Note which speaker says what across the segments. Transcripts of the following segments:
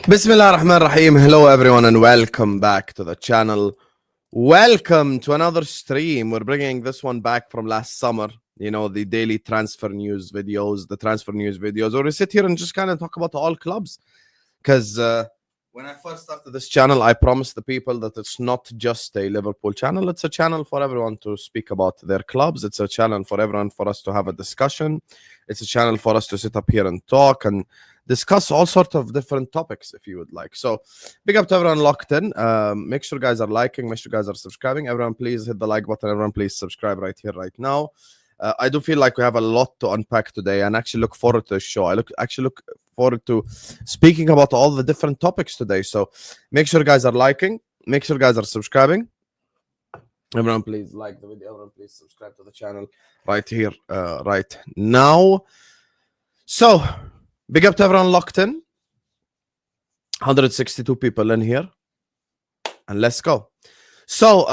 Speaker 1: Bismillah ar-Rahman ar-Rahim. Hello everyone and welcome back to the channel. Welcome to another stream. We're bringing this one back from last summer. You know, the daily transfer news videos, where we sit here and just kind of talk about all clubs. Because when I first started this channel, I promised the people that it's not just a Liverpool channel. It's a channel for everyone to speak about their clubs. It's a channel for everyone for us to have a discussion. It's a channel for us to sit up here and talk and discuss all sorts of different topics if you would like. So big up to everyone locked in. Make sure guys are liking, make sure guys are subscribing. Everyone please hit the like button. Everyone please subscribe right here, right now. I do feel like we have a lot to unpack today and actually look forward to the show. I look forward to speaking about all the different topics today. So make sure guys are liking, make sure guys are subscribing. Everyone please like the video. Everyone please subscribe to the channel right here, right now. So big up to everyone locked in. 162 people in here. And let's go. So,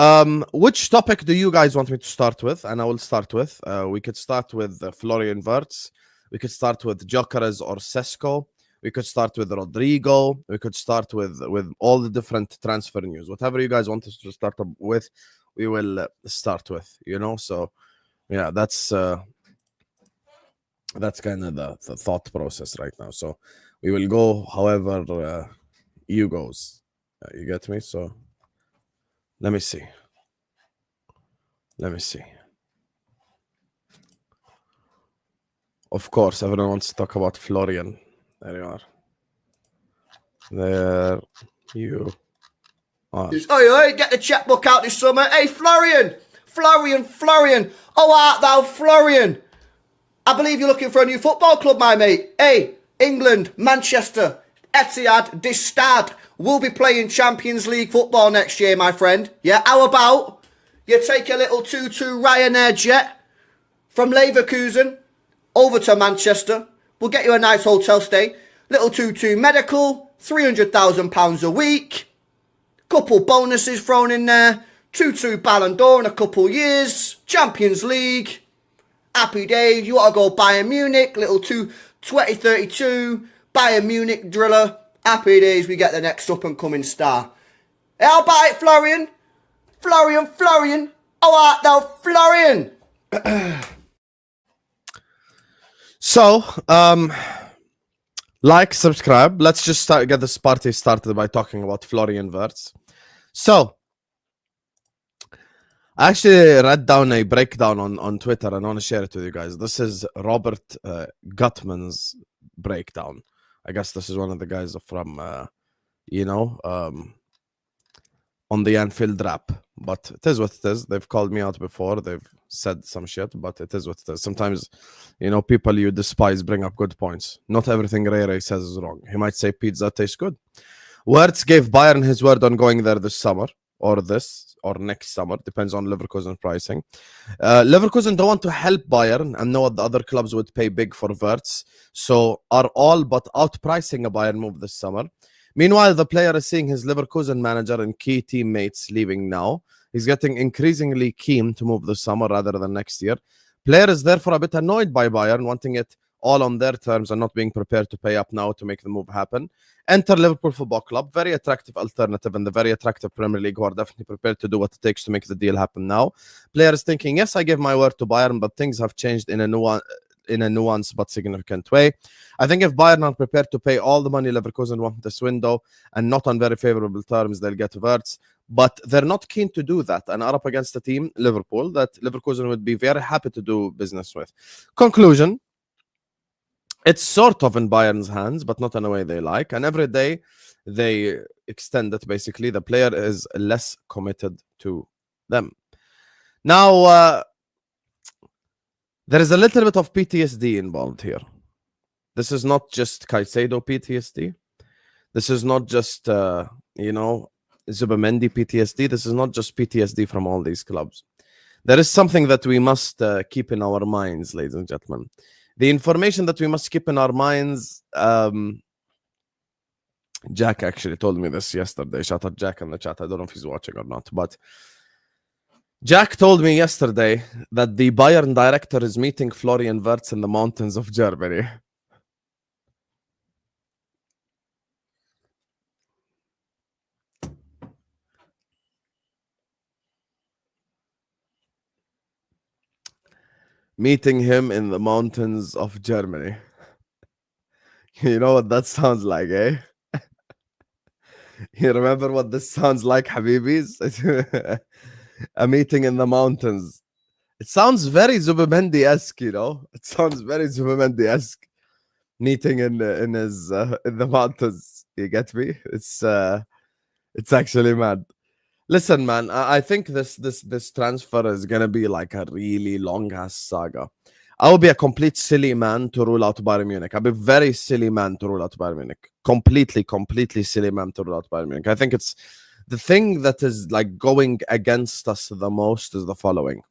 Speaker 1: which topic do you guys want me to start with? And I will start with. We could start with Florian Wirtz. We could start with Gyokeres or Sesko. We could start with Rodrygo. We could start with all the different transfer news. Whatever you guys want us to start up with, we will start with, you know? So, yeah, that's kind of the thought process right now. So, we will go however you goes. You get me? So, let me see. Of course, everyone wants to talk about Florian. There you are. There you are.
Speaker 2: Oi, get the checkbook out this summer. Hey, Florian! Oh, art thou Florian? I believe you're looking for a new football club, my mate. Hey, England, Manchester, Etihad, this Stad will be playing Champions League football next year, my friend. Yeah, how about you take a little 2-2 Ryanair jet from Leverkusen over to Manchester. We'll get you a nice hotel stay. Little 2-2 medical, £300,000 a week. Couple bonuses thrown in there. 2-2 Ballon d'Or in a couple years. Champions League. Happy days. You want to go Bayern Munich. Little 2032 Bayern Munich driller. Happy days. We get the next up-and-coming star. How about it, Florian? Florian. Oh, art thou Florian?
Speaker 1: So, like, subscribe. Let's just get this party started by talking about Florian Wirtz. So, I actually read down a breakdown on Twitter and I want to share it with you guys. This is Robert Gutman's breakdown. I guess this is one of the guys from, on the Anfield rap. But it is what it is. They've called me out before. They've said some shit, but it is what it is. Sometimes, people you despise bring up good points. Not everything Ray says is wrong. He might say pizza tastes good. Wirtz gave Bayern his word on going there this summer, or next summer. Depends on Leverkusen pricing. Leverkusen don't want to help Bayern and know what the other clubs would pay big for Wirtz. So are all but outpricing a Bayern move this summer. Meanwhile, the player is seeing his Leverkusen manager and key teammates leaving now. He's getting increasingly keen to move this summer rather than next year. Player is therefore a bit annoyed by Bayern, wanting it all on their terms and not being prepared to pay up now to make the move happen. Enter Liverpool Football Club, very attractive alternative in the very attractive Premier League, who are definitely prepared to do what it takes to make the deal happen now. Player is thinking, yes, I gave my word to Bayern, but things have changed in a nuanced but significant way. I think if Bayern are prepared to pay all the money Leverkusen want this window and not on very favorable terms, they'll get Wirtz. But they're not keen to do that and are up against a team, Liverpool, that Leverkusen would be very happy to do business with. Conclusion, it's sort of in Bayern's hands, but not in a way they like. And every day they extend it, basically. The player is less committed to them. Now, there is a little bit of PTSD involved here. This is not just Caicedo PTSD. This is not just, Zubamendi PTSD. This is not just PTSD from all these clubs. There is something that we must keep in our minds, ladies and gentlemen. The information that we must keep in our minds, Jack actually told me this yesterday. Shout out Jack in the chat. I don't know if he's watching or not, but Jack told me yesterday that the Bayern director is meeting Florian Wirtz in the mountains of Germany. Meeting him in the mountains of Germany. You know what that sounds like, eh? You remember what this sounds like, Habibis? A meeting in the mountains. It sounds very Zubimendi-esque, you know? It sounds very Zubimendi-esque. Meeting in his in the mountains. You get me? It's actually mad. Listen, man, I think this transfer is gonna be like a really long ass saga. I will be a complete silly man to rule out Bayern Munich. I'll be very silly man to rule out Bayern Munich. Completely silly man to rule out Bayern Munich. I think it's the thing that is like going against us the most is the following.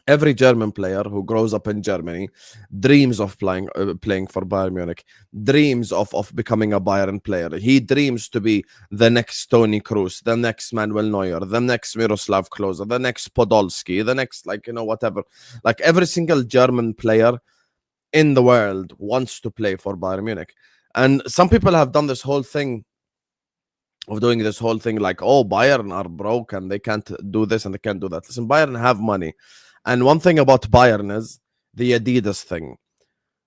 Speaker 1: Every German player who grows up in Germany dreams of playing for Bayern Munich, dreams of becoming a Bayern player. He dreams to be the next Toni Kroos, the next Manuel Neuer, the next Miroslav Klose, the next Podolski, the next, like, you know, whatever. Like every single German player in the world wants to play for Bayern Munich. And some people have done this whole thing of doing this whole thing like, oh, Bayern are broke and they can't do this and they can't do that. Listen, Bayern have money. And one thing about Bayern is the Adidas thing.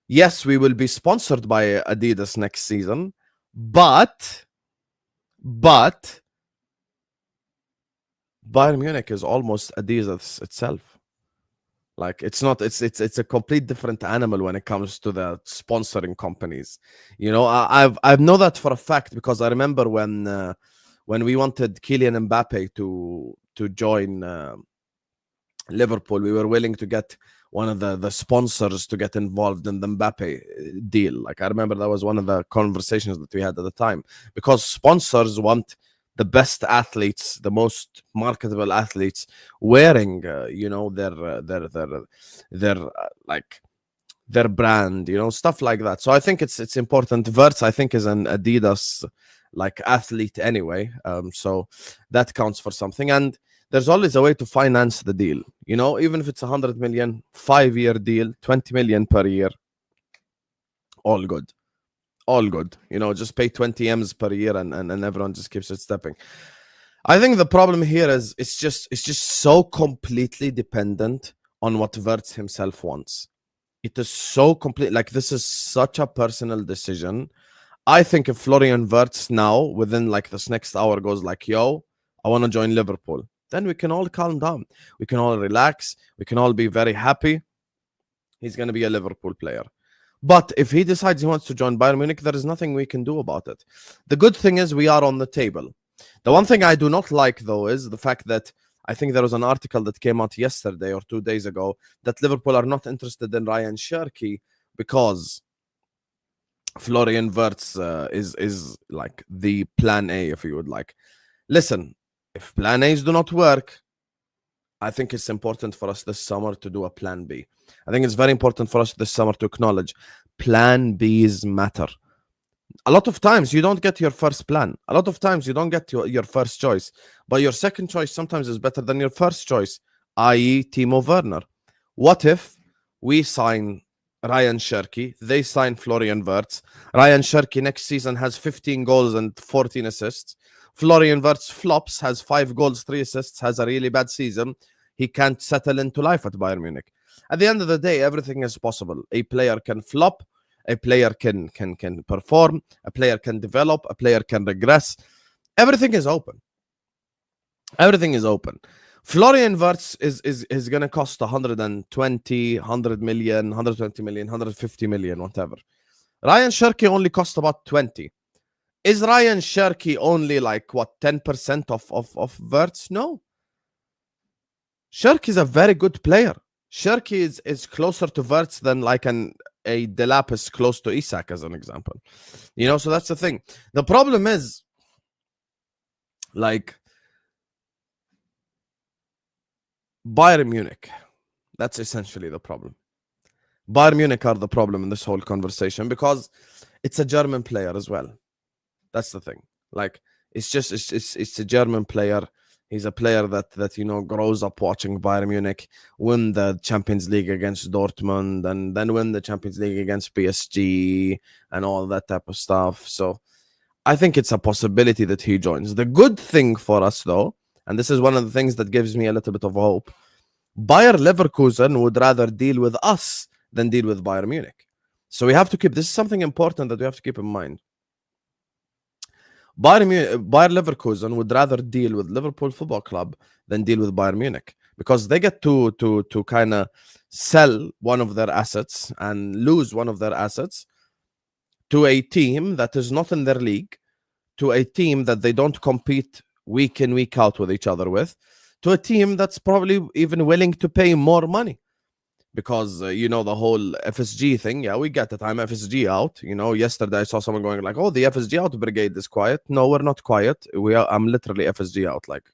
Speaker 1: Yes, we will be sponsored by Adidas next season, but Bayern Munich is almost Adidas itself. Like it's not, it's a complete different animal when it comes to the sponsoring companies. You know, I know that for a fact because I remember when we wanted Kylian Mbappe to join Liverpool, we were willing to get one of the sponsors to get involved in the Mbappe deal. Like I remember that was one of the conversations that we had at the time, because sponsors want the best athletes, the most marketable athletes, wearing you know, their like their brand, you know, stuff like that. So I think it's important. Wirtz, I think, is an Adidas like athlete anyway, so that counts for something. And there's always a way to finance the deal, you know, even if it's 100 million, 5-year deal, 20 million per year, all good. All good. You know, just pay 20 M's per year and everyone just keeps it stepping. I think the problem here is it's just so completely dependent on what Wirtz himself wants. It is so complete. Like, this is such a personal decision. I think if Florian Wirtz now, within like this next hour, goes like, yo, I want to join Liverpool, then we can all calm down. We can all relax. We can all be very happy. He's going to be a Liverpool player. But if he decides he wants to join Bayern Munich, there is nothing we can do about it. The good thing is we are on the table. The one thing I do not like, though, is the fact that I think there was an article that came out yesterday or 2 days ago that Liverpool are not interested in Ryan Cherki because Florian Wirtz is like the plan A, if you would like. Listen, if plan A's do not work, I think it's important for us this summer to do a plan B. I think it's very important for us this summer to acknowledge plan B's matter. A lot of times you don't get your first plan. A lot of times you don't get your first choice. But your second choice sometimes is better than your first choice, i.e. Timo Werner. What if we sign Ryan Cherki, they sign Florian Wirtz. Ryan Cherki next season has 15 goals and 14 assists. Florian Wirtz flops, has 5 goals, 3 assists, has a really bad season. He can't settle into life at Bayern Munich. At the end of the day, everything is possible. A player can flop, a player can perform, a player can develop, a player can regress. Everything is open. Everything is open. Florian Wirtz is going to cost 120 million, 120 million, 150 million, whatever. Ryan Cherki only cost about 20. Is Ryan Cherki only like, what, 10% of Wirtz? No. Cherki is a very good player. Cherki is closer to Wirtz than like a Delap is close to Isak, as an example. You know, so that's the thing. The problem is, like, Bayern Munich. That's essentially the problem. Bayern Munich are the problem in this whole conversation because it's a German player as well. That's the thing. Like, it's a German player. He's a player that you know, grows up watching Bayern Munich win the Champions League against Dortmund and then win the Champions League against PSG and all that type of stuff. So I think it's a possibility that he joins. The good thing for us, though, and this is one of the things that gives me a little bit of hope, Bayer Leverkusen would rather deal with us than deal with Bayern Munich. So we have to keep, this is something important that we have to keep in mind. Bayer Leverkusen would rather deal with Liverpool Football Club than deal with Bayern Munich, because they get to kind of sell one of their assets and lose one of their assets to a team that is not in their league, to a team that they don't compete week in, week out with each other with, to a team that's probably even willing to pay more money. Because, you know, the whole FSG thing, yeah, we get it. I'm FSG out. You know, yesterday I saw someone going like, oh, the FSG out brigade is quiet. No, we're not quiet. I'm literally FSG out. Like,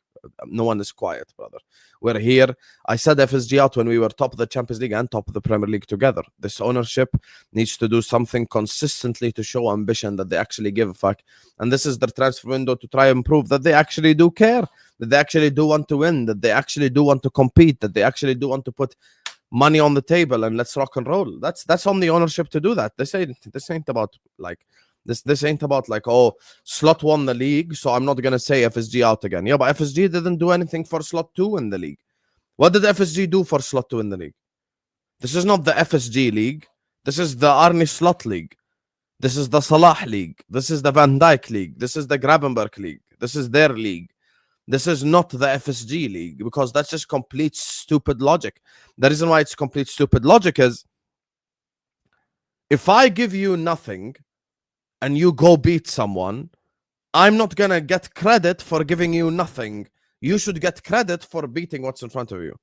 Speaker 1: no one is quiet, brother. We're here. I said FSG out when we were top of the Champions League and top of the Premier League together. This ownership needs to do something consistently to show ambition, that they actually give a fuck. And this is their transfer window to try and prove that they actually do care, that they actually do want to win, that they actually do want to compete, that they actually do want to put money on the table and let's rock and roll. That's on the ownership to do that. This ain't about like this ain't about like, oh, Slot won the league, so I'm not gonna say FSG out again. Yeah, but FSG didn't do anything for Slot 2 in the league. What did FSG do for Slot 2 in the league? This is not the FSG league. This is the Arne Slot league. This is the Salah league. This is the Van Dijk league. This is the Gravenberg league. This is their league. This is not the FSG league, because that's just complete stupid logic. The reason why it's complete stupid logic is, if I give you nothing and you go beat someone, I'm not going to get credit for giving you nothing. You should get credit for beating what's in front of you.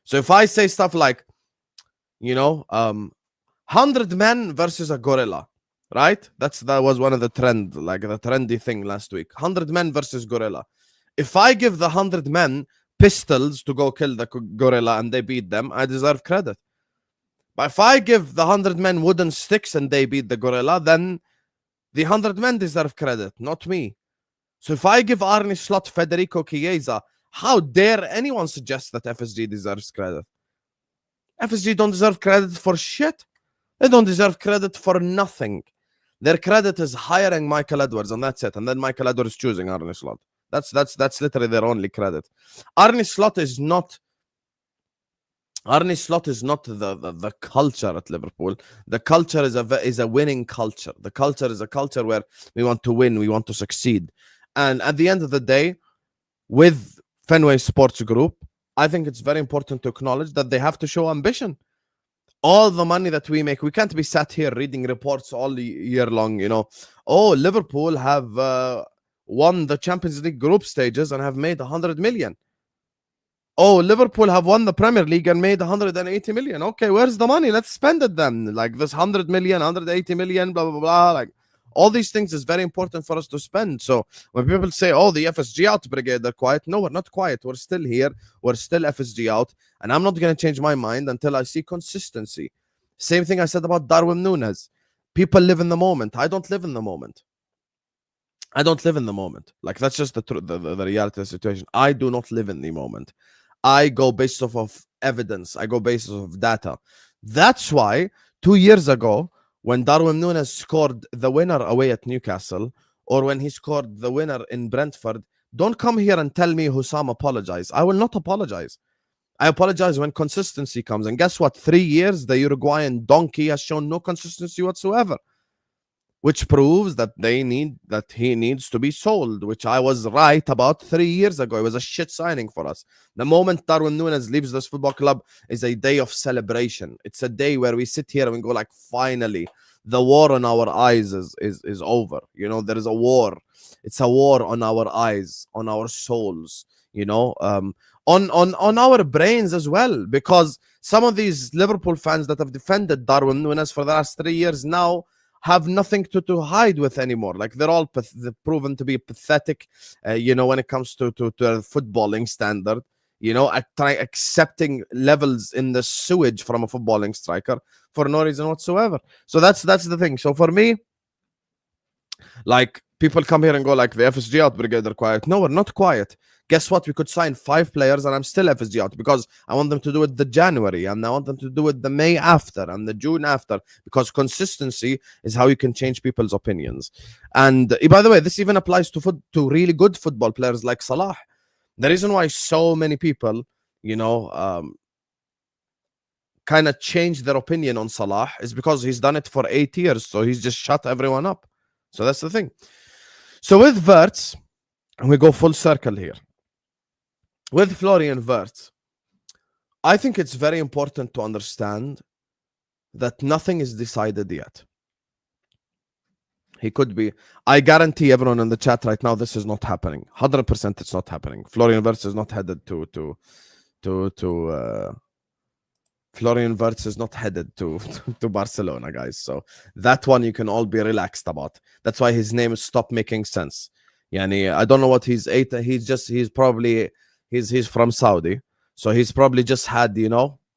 Speaker 1: So if I say stuff like, you know, 100 men versus a gorilla, right? That was one of the trendy thing last week. 100 men versus gorilla. If I give the 100 men pistols to go kill the gorilla and they beat them, I deserve credit. But if I give the 100 men wooden sticks and they beat the gorilla, then the 100 men deserve credit, not me. So if I give Arne Slot Federico Chiesa, how dare anyone suggest that FSG deserves credit? FSG don't deserve credit for shit. They don't deserve credit for nothing. Their credit is hiring Michael Edwards, and that's it. And then Michael Edwards choosing Arne Slot. That's literally their only credit. Arne Slot is not the culture at Liverpool. The culture is a winning culture. The culture is a culture where we want to win, we want to succeed. And at the end of the day, with Fenway Sports Group, I think it's very important to acknowledge that they have to show ambition. All the money that we make, we can't be sat here reading reports all year long, you know. Oh, Liverpool have won the Champions League group stages and have made 100 million. Oh, Liverpool have won the Premier League and made 180 million. Okay, where's the money? Let's spend it then. Like this 100 million, 180 million, blah, blah, blah. Like all these things is very important for us to spend. So when people say, oh, the FSG out brigade, they're quiet. No, we're not quiet. We're still here. We're still FSG out. And I'm not going to change my mind until I see consistency. Same thing I said about Darwin Núñez. People live in the moment. I don't live in the moment. Like that's just the reality of the situation. I do not live in the moment. I go based off of evidence. I go based off of data. That's why 2 years ago, when Darwin Núñez scored the winner away at Newcastle, or when he scored the winner in Brentford, don't come here and tell me Hussam apologized. I will not apologize. I apologize when consistency comes. And guess what? 3 years, the Uruguayan donkey has shown no consistency whatsoever, which proves that he needs to be sold, which I was right about 3 years ago. It was a shit signing for us. The moment Darwin Núñez leaves this football club is a day of celebration. It's a day where we sit here and we go like, finally, the war on our eyes is over. You know, there is a war. It's a war on our eyes, on our souls, you know, on our brains as well, because some of these Liverpool fans that have defended Darwin Núñez for the last 3 years now have nothing to hide with anymore. Like they're all proven to be pathetic, you know, when it comes to a footballing standard, you know, accepting levels in the sewage from a footballing striker for no reason whatsoever. So that's the thing. So for me, like people come here and go like the FSG out brigade are quiet. No, we're not quiet. Guess what? We could sign 5 players and I'm still FSG out, because I want them to do it the January and I want them to do it the May after and the June after, because consistency is how you can change people's opinions. And by the way, this even applies to really good football players like Salah. The reason why so many people kind of changed their opinion on Salah is because he's done it for 8 years. So he's just shut everyone up. So that's the thing. So with Wirtz, and we go full circle here. With Florian Wirtz, I think it's very important to understand that nothing is decided yet. He could be. I guarantee everyone in the chat right now, this is not happening. 100% it's not happening. Florian Wirtz is not headed to Florian Wirtz is not headed to Barcelona, guys. So that one you can all be relaxed about. That's why his name stopped making sense. Yani, I don't know what he's from Saudi. So he's probably just had,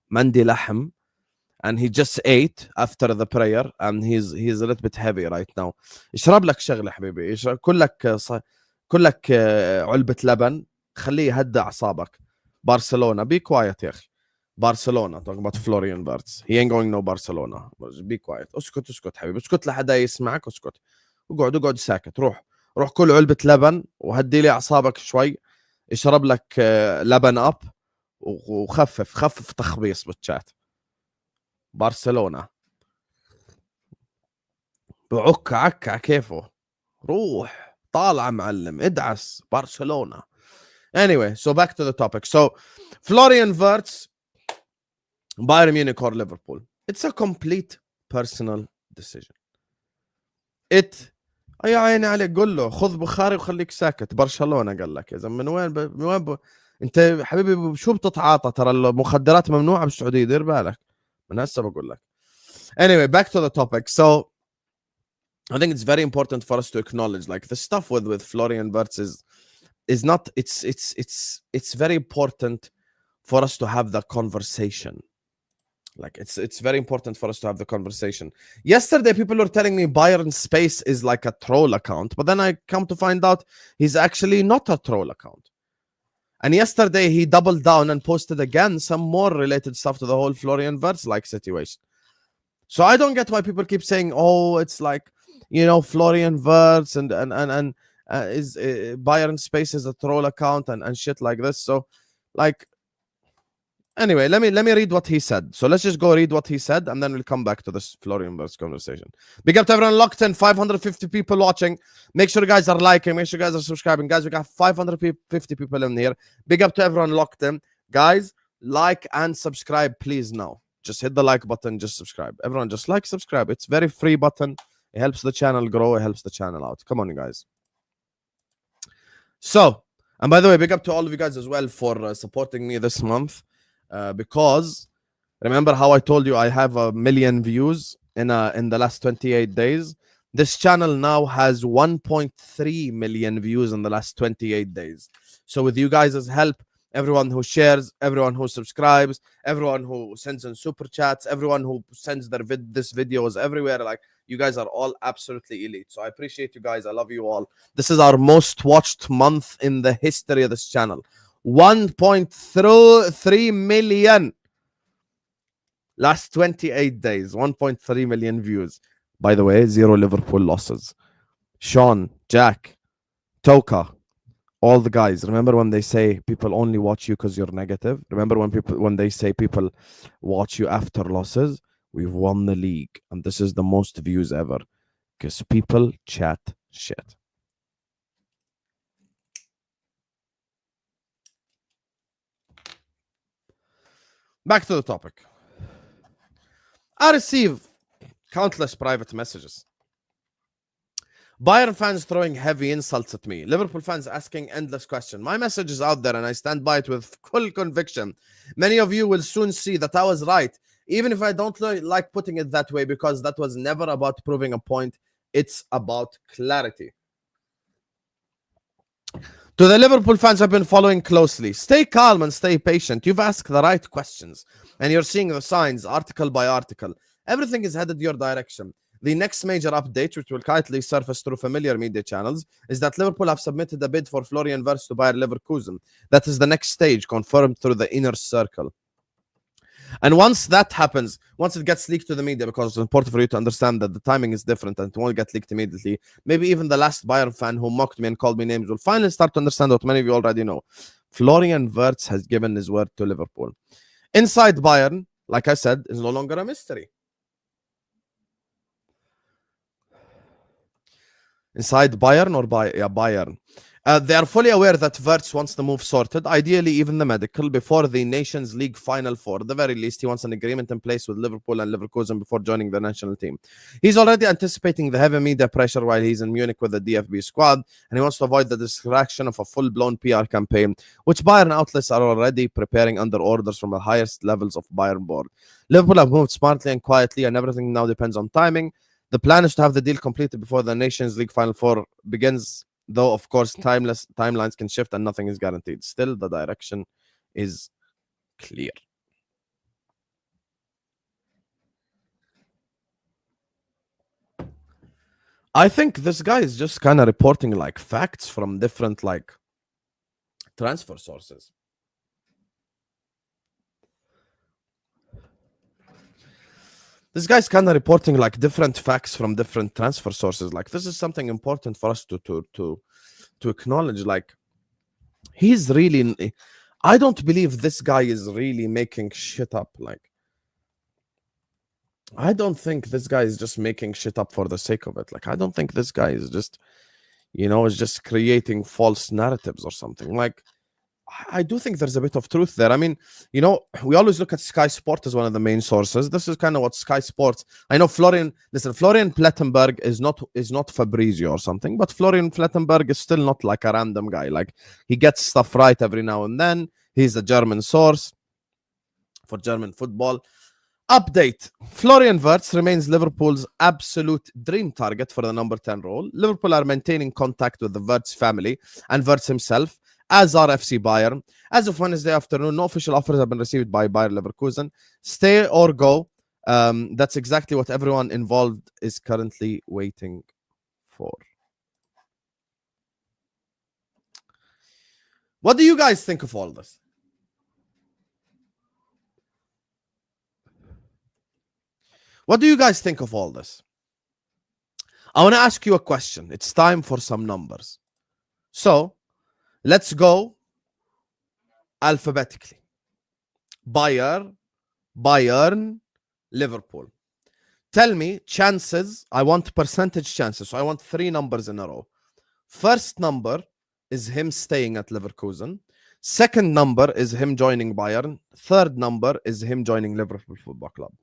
Speaker 1: mandi lahm, and he just ate after the prayer, and he's a little bit heavy right now. اشرب لك شغله حبيبي، كلك علبة لبن، خليه يهدى أعصابك. Barcelona, be quiet يا أخي. Barcelona, talking about Florian Wirtz. He ain't going no Barcelona. Be quiet. اسكت حبيبي، اسكت لحدا يسمعك، اسكت. اقعد ساكت. روح كل علبة لبن وهدي لي أعصابك شوي. اشرب لك لبن أب وخفف تخبيص بالشات. برشلونة عكع كيفه. روح طالع معلم، ادعس برشلونة. Anyway, so back to the topic. So Florian Wirtz, Bayern Munich or Liverpool. It's a complete personal decision. يا عيني عليك، قول له خذ بخاري وخليك ساكت. برشلونة قال لك يا زلمه من وين انت حبيبي شو بتتعاطى؟ ترى المخدرات ممنوعه بالسعوديه، دير بالك. من هسه بقول لك. Anyway, back to the topic. So I think it's very important for us to acknowledge, like, the stuff with Florian Wirtz is not. It's very important for us to have the conversation. Like, it's very important for us to have the conversation. Yesterday, people were telling me Bayern Space is like a troll account, but then I come to find out he's actually not a troll account. And yesterday, he doubled down and posted again some more related stuff to the whole Florian Wirtz-like situation. So I don't get why people keep saying, "Oh, it's like, Florian Wirtz and is Bayern Space is a troll account and shit like this." So, like, anyway, let me read what he said. So let's just go read what he said, and then we'll come back to this Florian Wirtz conversation. Big up to everyone locked in. 550 people watching. Make sure you guys are liking. Make sure you guys are subscribing. Guys, we got 550 people in here. Big up to everyone locked in. Guys, like and subscribe, please, now. Just hit the like button, just subscribe. Everyone, just like, subscribe. It's very free button. It helps the channel grow. It helps the channel out. Come on, you guys. So, and by the way, big up to all of you guys as well for supporting me this month. Because remember how I told you I have 1 million views in the last 28 days? This channel now has 1.3 million views in the last 28 days. So with you guys' help, everyone who shares, everyone who subscribes, everyone who sends in super chats, everyone who sends this videos everywhere, like, you guys are all absolutely elite. So I appreciate you guys. I love you all. This is our most watched month in the history of this channel. 1.3 million. Last 28 days, 1.3 million views. By the way, 0 Liverpool losses. Sean, Jack, Toka, all the guys. Remember when they say people only watch you because you're negative? Remember when they say people watch you after losses? We've won the league, and this is the most views ever because people chat shit. Back to the topic. I receive countless private messages. Bayern fans throwing heavy insults at me. Liverpool fans asking endless questions. My message is out there and I stand by it with full conviction. Many of you will soon see that I was right, even if I don't like putting it that way, because that was never about proving a point. It's about clarity. To the Liverpool fans I've been following closely, stay calm and stay patient. You've asked the right questions and you're seeing the signs article by article. Everything is headed your direction. The next major update, which will kindly surface through familiar media channels, is that Liverpool have submitted a bid for Florian Wirtz to Bayer Leverkusen. That is the next stage, confirmed through the inner circle. And once that happens, once it gets leaked to the media, because it's important for you to understand that the timing is different and it won't get leaked immediately, maybe even the last Bayern fan who mocked me and called me names will finally start to understand what many of you already know. Florian Wirtz has given his word to Liverpool. Inside Bayern, like I said, is no longer a mystery. Inside Bayern or Bayern. They are fully aware that Wirtz wants the move sorted, ideally even the medical, before the Nations League Final Four. At the very least, he wants an agreement in place with Liverpool and Leverkusen before joining the national team. He's already anticipating the heavy media pressure while he's in Munich with the DFB squad, and he wants to avoid the distraction of a full-blown PR campaign, which Bayern outlets are already preparing under orders from the highest levels of Bayern board. Liverpool have moved smartly and quietly, and everything now depends on timing. The plan is to have the deal completed before the Nations League Final Four begins, though, of course, timelines can shift and nothing is guaranteed. Still, the direction is clear. I think this guy is just kind of reporting like facts from different like transfer sources. This guy's kind of reporting like different facts from different transfer sources. Like this is something important for us to acknowledge. Like he's really, I don't believe this guy is really making shit up. Like I don't think this guy is just making shit up for the sake of it. Like I don't think this guy is just, is just creating false narratives or something. Like I do think there's a bit of truth there. I mean, we always look at Sky Sport as one of the main sources. This is kind of what Sky Sports. I know Florian Plettenberg is not Fabrizio or something, but Florian Plettenberg is still not like a random guy. Like he gets stuff right every now and then. He's a German source for German football. Update: Florian Wirtz remains Liverpool's absolute dream target for the number 10 role. Liverpool are maintaining contact with the Wirtz family and Wirtz himself, as are FC Bayern. As of Wednesday afternoon, no official offers have been received by Bayer Leverkusen. Stay or go. That's exactly what everyone involved is currently waiting for. What do you guys think of all this? What do you guys think of all this? I want to ask you a question. It's time for some numbers. So, let's go alphabetically. Bayern, Liverpool. Tell me chances. I want percentage chances. So I want 3 numbers in a row. First number is him staying at Leverkusen. Second number is him joining Bayern. Third number is him joining Liverpool Football Club.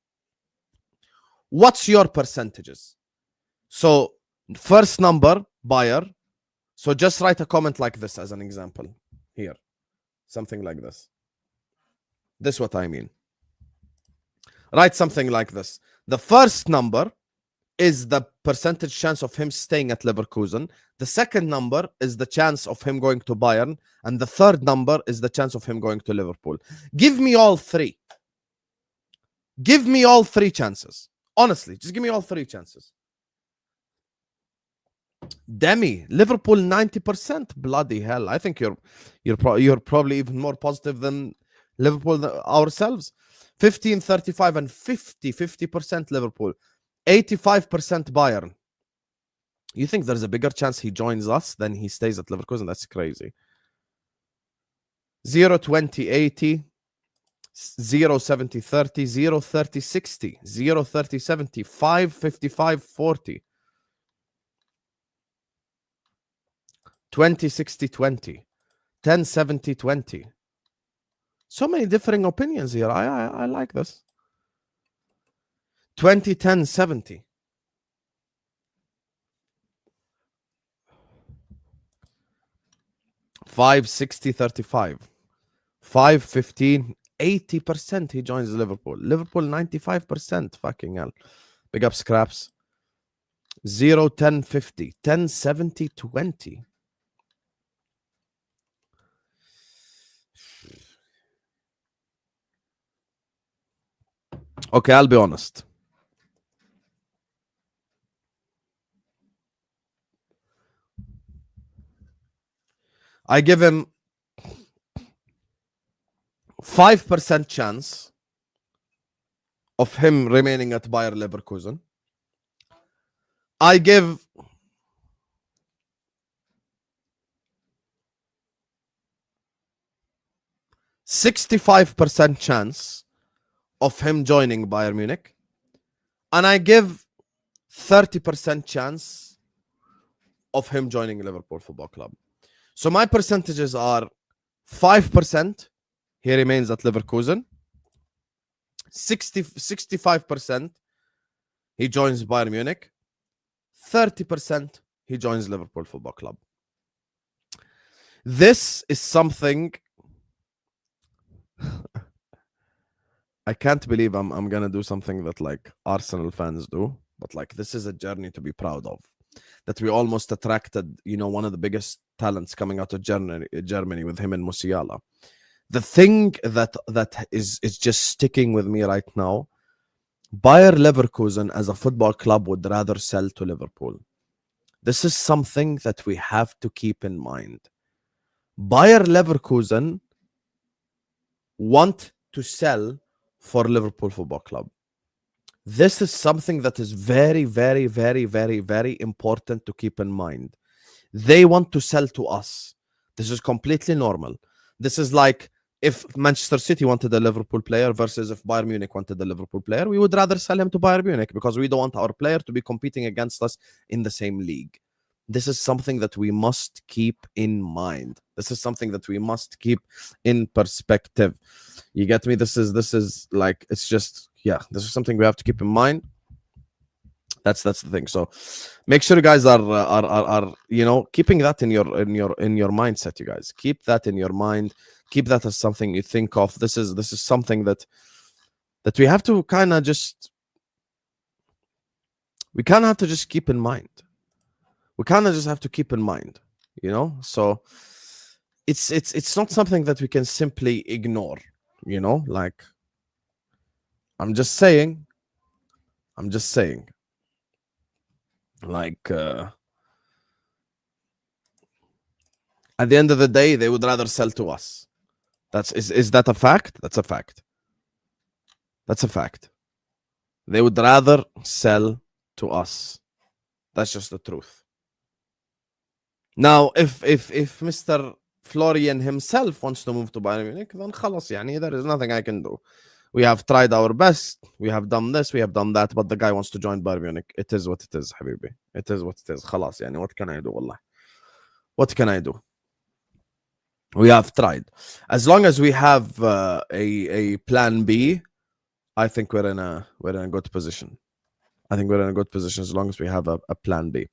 Speaker 1: What's your percentages? So first number, Bayern. So just write a comment like this as an example here. Something like this. This is what I mean. Write something like this. The first number is the percentage chance of him staying at Leverkusen. The second number is the chance of him going to Bayern. And the third number is the chance of him going to Liverpool. Give me all 3. Give me all 3 chances. Honestly, just give me all 3 chances. Demi, Liverpool 90%. Bloody hell! I think you're probably even more positive than Liverpool ourselves. 15, 35, and 50% Liverpool. 85% Bayern. You think there's a bigger chance he joins us than he stays at Leverkusen? That's crazy. 0, 20, 80. 0, 70, 30. 0, 30, 60. 0, 30, 70. 5, 55, 40. 20, 60, 20. 10, 70, 20. So many differing opinions here. I like this. 20, 10, 70. 5, 60, 35. 5, 15, 80% he joins Liverpool. Liverpool 95%. Fucking hell. Big up Scraps. 0, 10, 50. 10, 70, 20. Okay, I'll be honest. I give him 5% chance of him remaining at Bayer Leverkusen. I give 65% chance of him joining Bayern Munich, and I give 30% chance of him joining Liverpool Football Club. So my percentages are 5% he remains at Leverkusen, 65% he joins Bayern Munich, 30% he joins Liverpool Football Club. This is something I can't believe I'm gonna do something that like Arsenal fans do, but like this is a journey to be proud of. That we almost attracted, one of the biggest talents coming out of Germany with him and Musiala. The thing that is just sticking with me right now, Bayer Leverkusen as a football club would rather sell to Liverpool. This is something that we have to keep in mind. Bayer Leverkusen want to sell for Liverpool Football Club. This is something that is very, very, very, very, very important to keep in mind. They want to sell to us. This is completely normal. This is like if Manchester City wanted a Liverpool player versus if Bayern Munich wanted a Liverpool player, we would rather sell him to Bayern Munich because we don't want our player to be competing against us in the same league. This is something that we must keep in mind. This is something that we must keep in perspective. You get me? This is like, it's just, this is something we have to keep in mind. That's the thing. So make sure you guys are keeping that in your mindset. You guys keep that in your mind. Keep that as something you think of. This is something that we have to kind of just keep in mind. We kind of just have to keep in mind, So it's not something that we can simply ignore, Like I'm just saying. Like at the end of the day, they would rather sell to us. Is that a fact? That's a fact. That's a fact. They would rather sell to us. That's just the truth. Now, if Mr. Florian himself wants to move to Bayern Munich, then خلاص, there is nothing I can do. We have tried our best. We have done this. We have done that. But the guy wants to join Bayern Munich. It is what it is, حبيبي. It is what it is. خلاص, what can I do, والله? What can I do? We have tried. As long as we have a plan B, I think we're in a good position. I think we're in a good position as long as we have a plan B.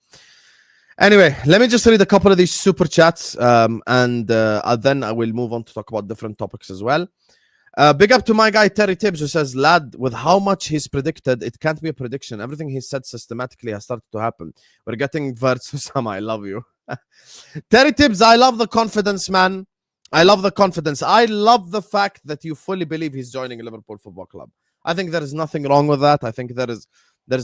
Speaker 1: Anyway, let me just read a couple of these super chats, and then I will move on to talk about different topics as well. Big up to my guy Terry Tibbs, who says, lad, with how much he's predicted, it can't be a prediction. Everything he said systematically has started to happen. We're getting Wirtz Usama. I love you. Terry Tibbs, I love the confidence, man. I love the confidence. I love the fact that you fully believe he's joining Liverpool Football Club. I think there is nothing wrong with that. I think there is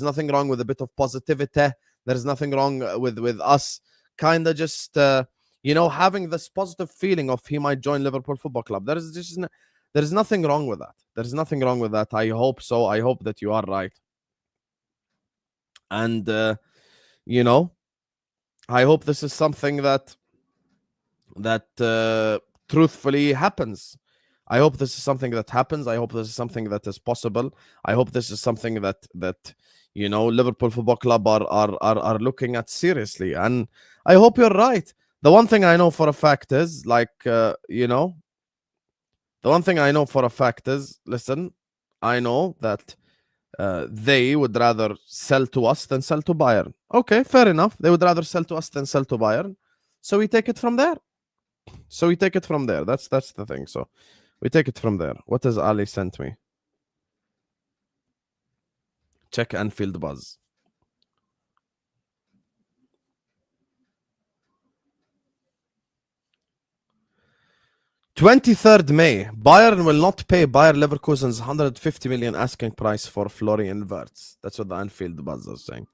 Speaker 1: nothing wrong with a bit of positivity. There is nothing wrong with us kind of just, having this positive feeling of he might join Liverpool Football Club. There is nothing wrong with that. There is nothing wrong with that. I hope so. I hope that you are right. And, I hope this is something that truthfully happens. I hope this is something that happens. I hope this is something that is possible. I hope this is something that Liverpool Football Club are looking at seriously. And I hope you're right. The one thing I know for a fact is, the one thing I know for a fact is, listen, I know that they would rather sell to us than sell to Bayern. Okay, fair enough. They would rather sell to us than sell to Bayern. So we take it from there. That's the thing. So we take it from there. What has Ali sent me? Check Anfield buzz. (23rd May). Bayern will not pay Bayer Leverkusen's 150 million asking price for Florian Wirtz. That's what the Anfield buzz is saying.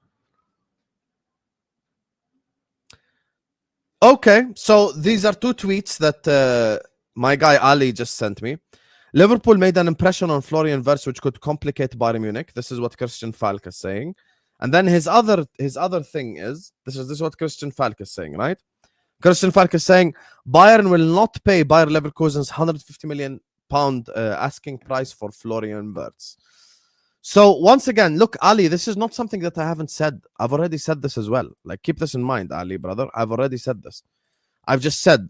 Speaker 1: Okay, so these are two tweets that my guy Ali just sent me. Liverpool made an impression on Florian Wirtz which could complicate Bayern Munich. This is what Christian Falk is saying. And then his other thing is, this is what Christian Falk is saying, right? Christian Falk is saying Bayern will not pay Bayer Leverkusen's 150 million asking price for Florian Wirtz. So once again, look, Ali, this is not something that I haven't said. I've already said this as well. Like, keep this in mind, Ali, brother. I've already said this. I've just said,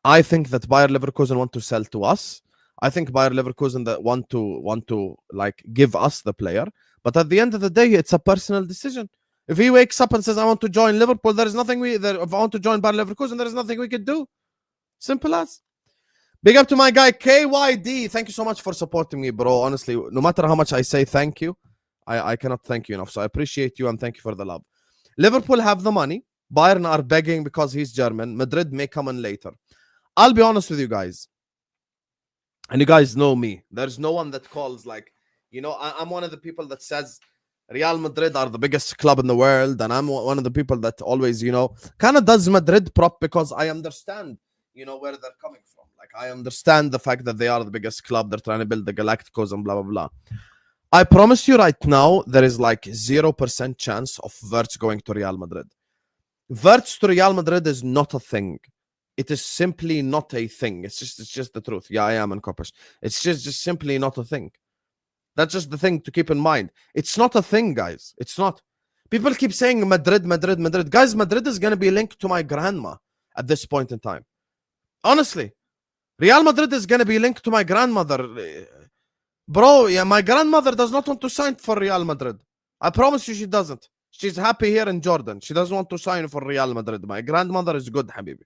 Speaker 1: I think that Bayer Leverkusen want to sell to us. I think Bayer Leverkusen that want to like give us the player. But at the end of the day, it's a personal decision. If he wakes up and says, I want to join Liverpool, there is nothing if I want to join Bayer Leverkusen, there is nothing we could do. Simple as. Big up to my guy, KYD. Thank you so much for supporting me, bro. Honestly, no matter how much I say thank you, I cannot thank you enough. So I appreciate you and thank you for the love. Liverpool have the money. Bayern are begging because he's German. Madrid may come in later. I'll be honest with you guys. And you guys know me. There's no one that calls like, you know, I'm one of the people that says Real Madrid are the biggest club in the world. And I'm one of the people that always, you know, kind of does Madrid prop because I understand, you know, where they're coming from. Like, I understand the fact that they are the biggest club. They're trying to build the Galacticos and blah, blah, blah. I promise you right now, there is like 0% chance of Wirtz going to Real Madrid. Wirtz to Real Madrid is not a thing. It is simply not a thing. It's just the truth. Yeah, I am in Kopish. It's just simply not a thing. That's just the thing to keep in mind. It's not a thing, guys. It's not. People keep saying Madrid, Madrid, Madrid. Guys, Madrid is going to be linked to my grandma at this point in time. Honestly. Real Madrid is going to be linked to my grandmother. Bro, yeah, my grandmother does not want to sign for Real Madrid. I promise you she doesn't. She's happy here in Jordan. She doesn't want to sign for Real Madrid. My grandmother is good, Habibi.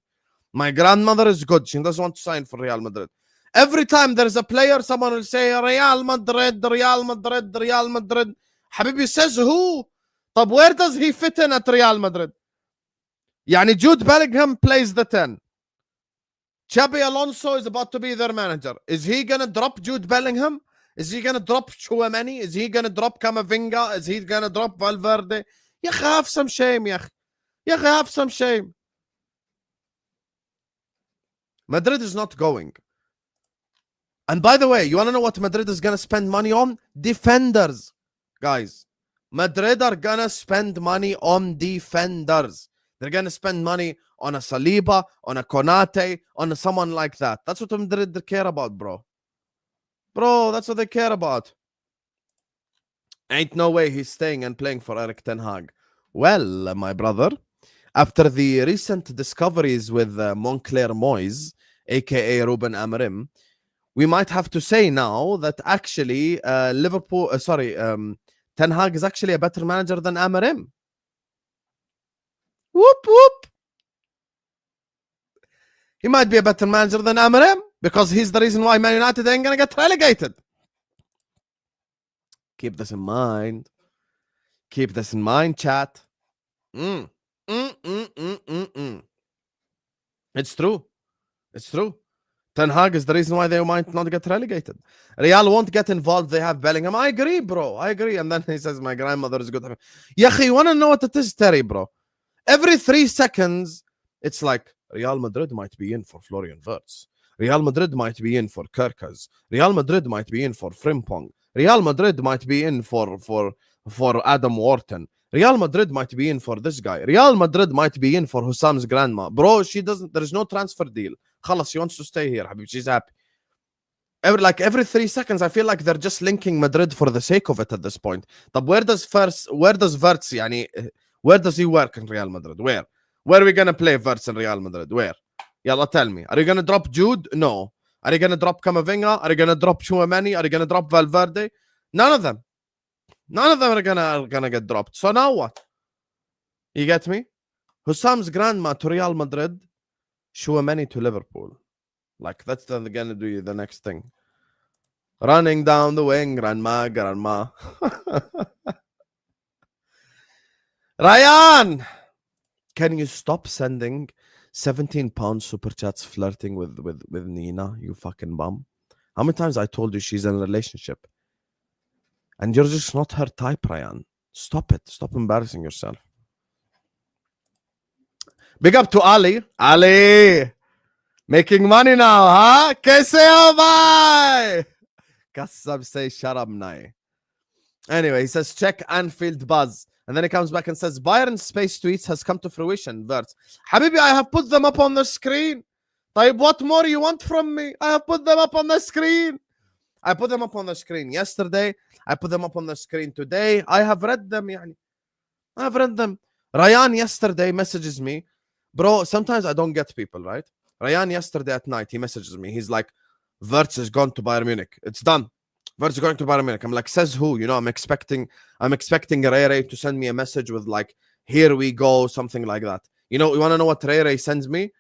Speaker 1: My grandmother is good. She doesn't want to sign for Real Madrid. Every time there's a player, someone will say, Real Madrid, Real Madrid, Real Madrid. Habibi says who? But where does he fit in at Real Madrid? Yani Jude Bellingham plays the 10. Xabi Alonso is about to be their manager. Is he going to drop Jude Bellingham? Is he going to drop Chouameni? Is he going to drop Camavinga? Is he going to drop Valverde? Ya have some shame, ya have some shame. Madrid is not going. And by the way, you want to know what Madrid is going to spend money on? Defenders. Guys, Madrid are going to spend money on defenders. They're going to spend money on a Saliba, on a Konate, on someone like that. That's what Madrid care about, bro. Bro, that's what they care about. Ain't no way he's staying and playing for Erik ten Hag. Well, my brother, after the recent discoveries with Moncler Moyes, a.k.a. Ruben Amorim, we might have to say now that actually Ten Hag is actually a better manager than Amorim. Whoop, whoop. He might be a better manager than Amorim because he's the reason why Man United ain't going to get relegated. Keep this in mind. Keep this in mind, chat. It's true. It's true. Ten Hag is the reason why they might not get relegated. Real won't get involved. They have Bellingham. I agree, bro. I agree. And then he says, my grandmother is good. Yahi, you want to know what it is, Terry, bro? Every 3 seconds, it's like, Real Madrid might be in for Florian Wirtz. Real Madrid might be in for Gyokeres. Real Madrid might be in for Frimpong. Real Madrid might be in for Adam Wharton. Real Madrid might be in for this guy. Real Madrid might be in for Hussam's grandma. Bro, there is no transfer deal. Khalas, she wants to stay here, Habib. She's happy. Every 3 seconds, I feel like they're just linking Madrid for the sake of it at this point. But where does Wirtz, yani, where does he work in Real Madrid? Where? Where are we going to play Wirtz in Real Madrid? Where? Yalla, tell me. Are you going to drop Jude? No. Are you going to drop Camavinga? Are you going to drop Chouameni? Are you going to drop Valverde? None of them. None of them are gonna get dropped. So now what? You get me? Hussam's grandma to Real Madrid, Chouameni to Liverpool. Like, that's gonna do the next thing. Running down the wing, grandma. Ryan! Can you stop sending 17-pound super chats flirting with Nina, you fucking bum? How many times I told you she's in a relationship? And you're just not her type, Ryan. Stop it. Stop embarrassing yourself. Big up to Ali. Ali! Making money now, huh? Kaise ho bhai? Kassab say shut up, nai. Anyway, he says check Anfield buzz. And then he comes back and says Bayern space tweets has come to fruition. Wirtz. Habibi, I have put them up on the screen. طيب, what more you want from me? I have put them up on the screen. I put them up on the screen yesterday. I put them up on the screen today. I have read them, يعني. I have read them. Ryan yesterday messages me. Bro, sometimes I don't get people, right? Ryan yesterday at night, he messages me. He's like, Wirtz is gone to Bayern Munich. It's done. Wirtz is going to Bayern Munich. I'm like, says who? You know, I'm expecting Ray to send me a message with like, here we go, something like that. You know, you want to know what Ray sends me?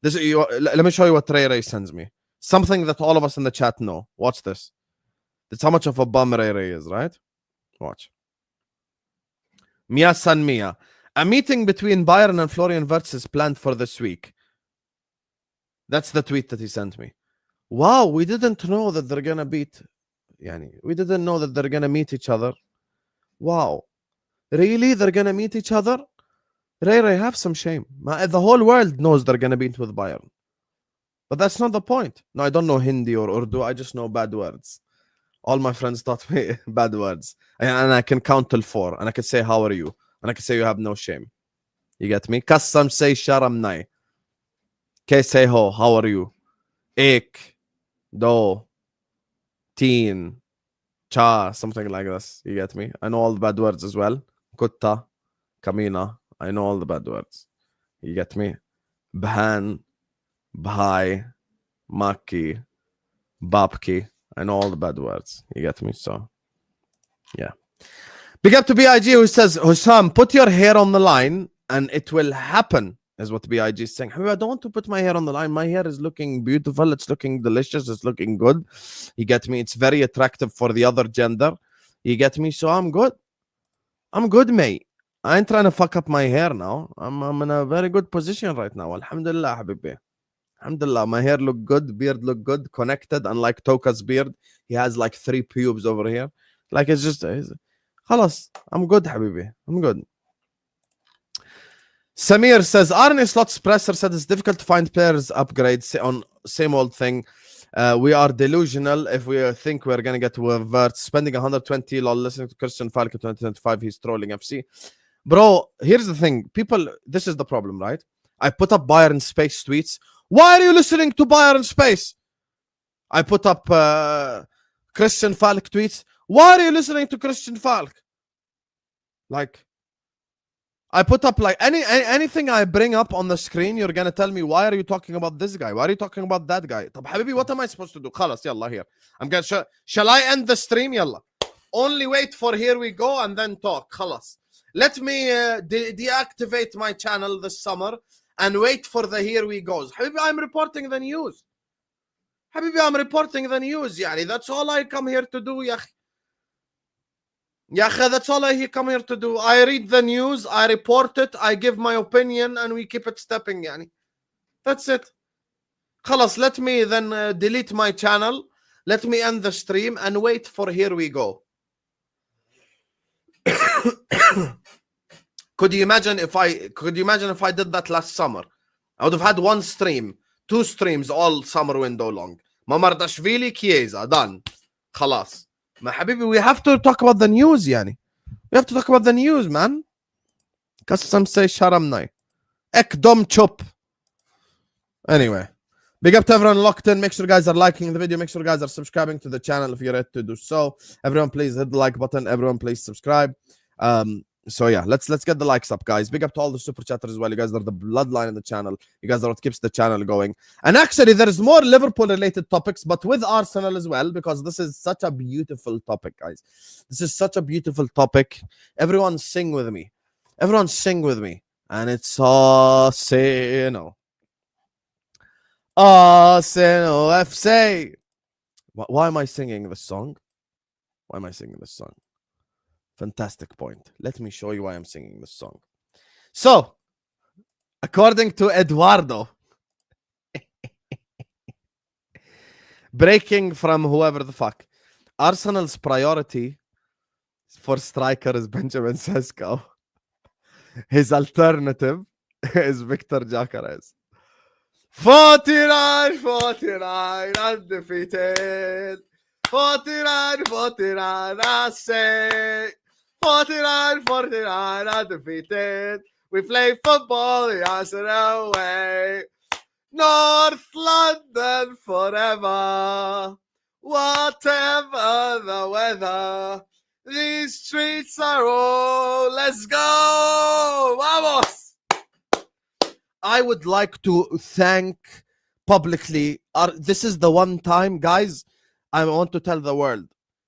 Speaker 1: Let me show you what Ray sends me. Something that all of us in the chat know. Watch this. That's how much of a bum Ray is, right? Watch. Mia San Mia. A meeting between Bayern and Florian Wirtz is planned for this week. That's the tweet that he sent me. Wow, we didn't know that they're gonna beat. We didn't know that they're gonna meet each other. Wow. Really? They're gonna meet each other? Ray, have some shame. The whole world knows they're gonna beat with Bayern. But that's not the point. No, I don't know Hindi or Urdu. I just know bad words. All my friends taught me bad words. And I can count till 4. And I can say, how are you? And I can say, you have no shame. You get me? Kassam say sharam nai. Ke say ho, how are you? Ek, do, teen, cha, something like this. You get me? I know all the bad words as well. Kutta, kamina. I know all the bad words. You get me? Bhan, bhai, maki, babki. I know all the bad words. You get me? So, yeah. Big up to BIG who says, Hussam, put your hair on the line and it will happen, is what BIG is saying. I don't want to put my hair on the line. My hair is looking beautiful. It's looking delicious. It's looking good. You get me? It's very attractive for the other gender. You get me? So I'm good. I'm good, mate. I ain't trying to fuck up my hair now. I'm in a very good position right now. Alhamdulillah, habibi. Alhamdulillah, my hair look good, beard look good, connected. Unlike Toka's beard, he has like 3 pubes over here. Like it's just, khalas, I'm good, habibi. I'm good. Samir says, Arne Slot's presser said it's difficult to find players upgrades on same old thing. We are delusional if we think we're going to get Wirtz. Spending 120 lol listening to Christian Falk 2025, he's trolling FC. Bro, here's the thing. People, this is the problem, right? I put up Bayern Space tweets. Why are you listening to Bayern Space? I put up Christian Falk tweets. Why are you listening to Christian Falk? Like, I put up like anything I bring up on the screen, you're gonna tell me, why are you talking about this guy? Why are you talking about that guy? طب حبيبي, what am I supposed to do? خلاص, yalla, here. I'm gonna shall I end the stream? Yalla. Only wait for here we go and then talk. خلاص. Let me deactivate my channel this summer and wait for the here we goes. حبيبي, I'm reporting the news. حبيبي, I'm reporting the news. يعني that's all I come here to do, يا أخي. Yeah, that's all I come here to do. I read the news, I report it, I give my opinion, and we keep it stepping. Yani. That's it. خلاص, let me then delete my channel. Let me end the stream and wait for here we go. Could you imagine if I did that last summer? I would have had 1 stream, 2 streams all summer window long. Mamardashvili, Chiesa, done. خلاص. Ma habibi, we have to talk about the news, yani. We have to talk about the news, man. Custom say sharam nai. Ek dom chop. Anyway. Big up to everyone locked in. Make sure you guys are liking the video. Make sure you guys are subscribing to the channel if you're ready to do so. Everyone please hit the like button. Everyone please subscribe. So yeah, let's get the likes up, guys. Big up to all the super chatters as well. You guys are the bloodline in the channel. You guys are what keeps the channel going. And actually, there is more Liverpool-related topics, but with Arsenal as well, because this is such a beautiful topic, guys. This is such a beautiful topic. Everyone sing with me. Everyone sing with me. And it's Arsenal. Arsenal FC. Why am I singing this song? Why am I singing this song? Fantastic point. Let me show you why I'm singing this song. So, according to Eduardo, breaking from whoever the fuck, Arsenal's priority for striker is Benjamin Sesko. His alternative is Victor Gyokeres. 49, undefeated. 49, I say. 49, undefeated. We play football the Arsenal way. North London forever. Whatever the weather. These streets are all. Let's go. Vamos. I would like to thank publicly. This is the one time, guys, I want to tell the world.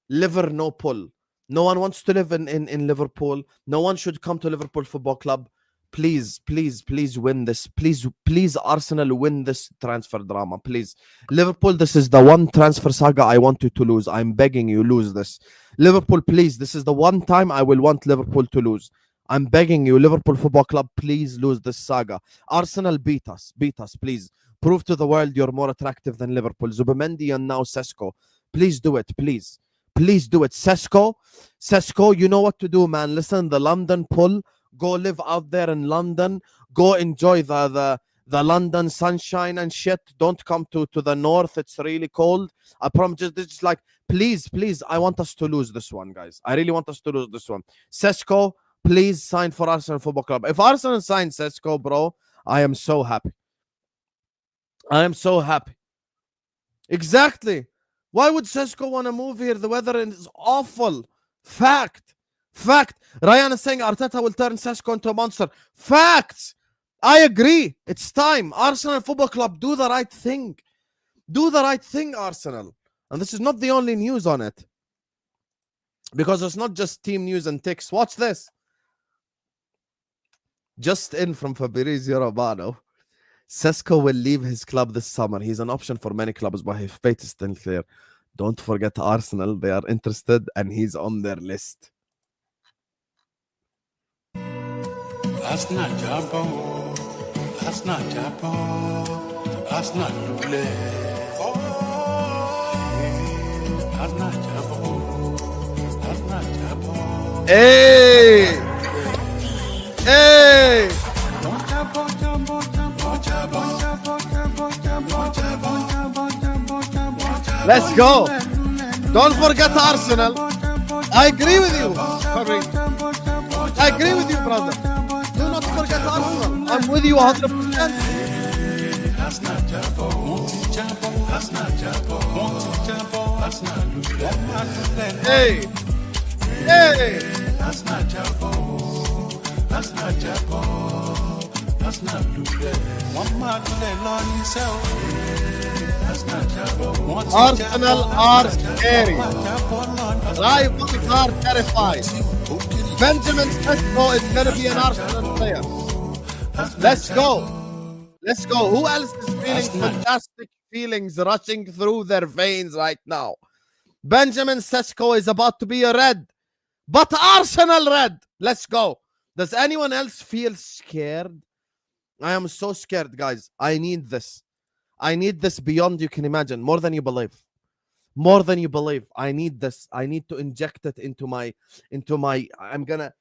Speaker 1: Liver no pull. No one wants to live in Liverpool. No one should come to Liverpool Football Club. Please, please, please win this. Please, please, Arsenal, win this transfer drama. Please. Liverpool, this is the one transfer saga I want you to lose. I'm begging you, lose this. Liverpool, please, this is the one time I will want Liverpool to lose. I'm begging you, Liverpool Football Club, please lose this saga. Arsenal, beat us, please. Prove to the world you're more attractive than Liverpool. Zubimendi and now Sesko. Please do it, please. Please do it. Sesko, you know what to do, man. Listen, the London pull. Go live out there in London. Go enjoy the London sunshine and shit. Don't come to the north. It's really cold. I promise. Just like, please, I want us to lose this one, guys. I really want us to lose this one. Sesko, please sign for Arsenal Football Club. If Arsenal signs Sesko, bro, I am so happy. I am so happy. Exactly. Why would Sesko want to move here? The weather is awful. Fact. Ryan is saying Arteta will turn Sesko into a monster. Facts. I agree. It's time. Arsenal Football Club, do the right thing. Do the right thing, Arsenal. And this is not the only news on it. Because it's not just team news and ticks. Watch this. Just in from Fabrizio Romano. Sesko will leave his club this summer. He's an option for many clubs, but his fate is still clear. Don't forget Arsenal. They are interested and he's on their list.
Speaker 3: Arsenal Jabo, Arsenal Jabo, Arsenal Lule. Arsenal Jabo, Arsenal Jabo.
Speaker 1: Hey! Let's go. Don't forget Arsenal. I agree with you. I agree with you, brother. Do not forget Arsenal. I'm with you 100%. Hey. Arsenal are scary. Rivals are terrified. Benjamin Sesko is going to be an Arsenal player. Let's go. Who else is feeling fantastic feelings rushing through their veins right now? Benjamin Sesko is about to be a red. But Arsenal red. Let's go. Does anyone else feel scared? I am so scared, guys. I need this. I need this beyond you can imagine. More than you believe. I need this. I need to inject it into my I'm gonna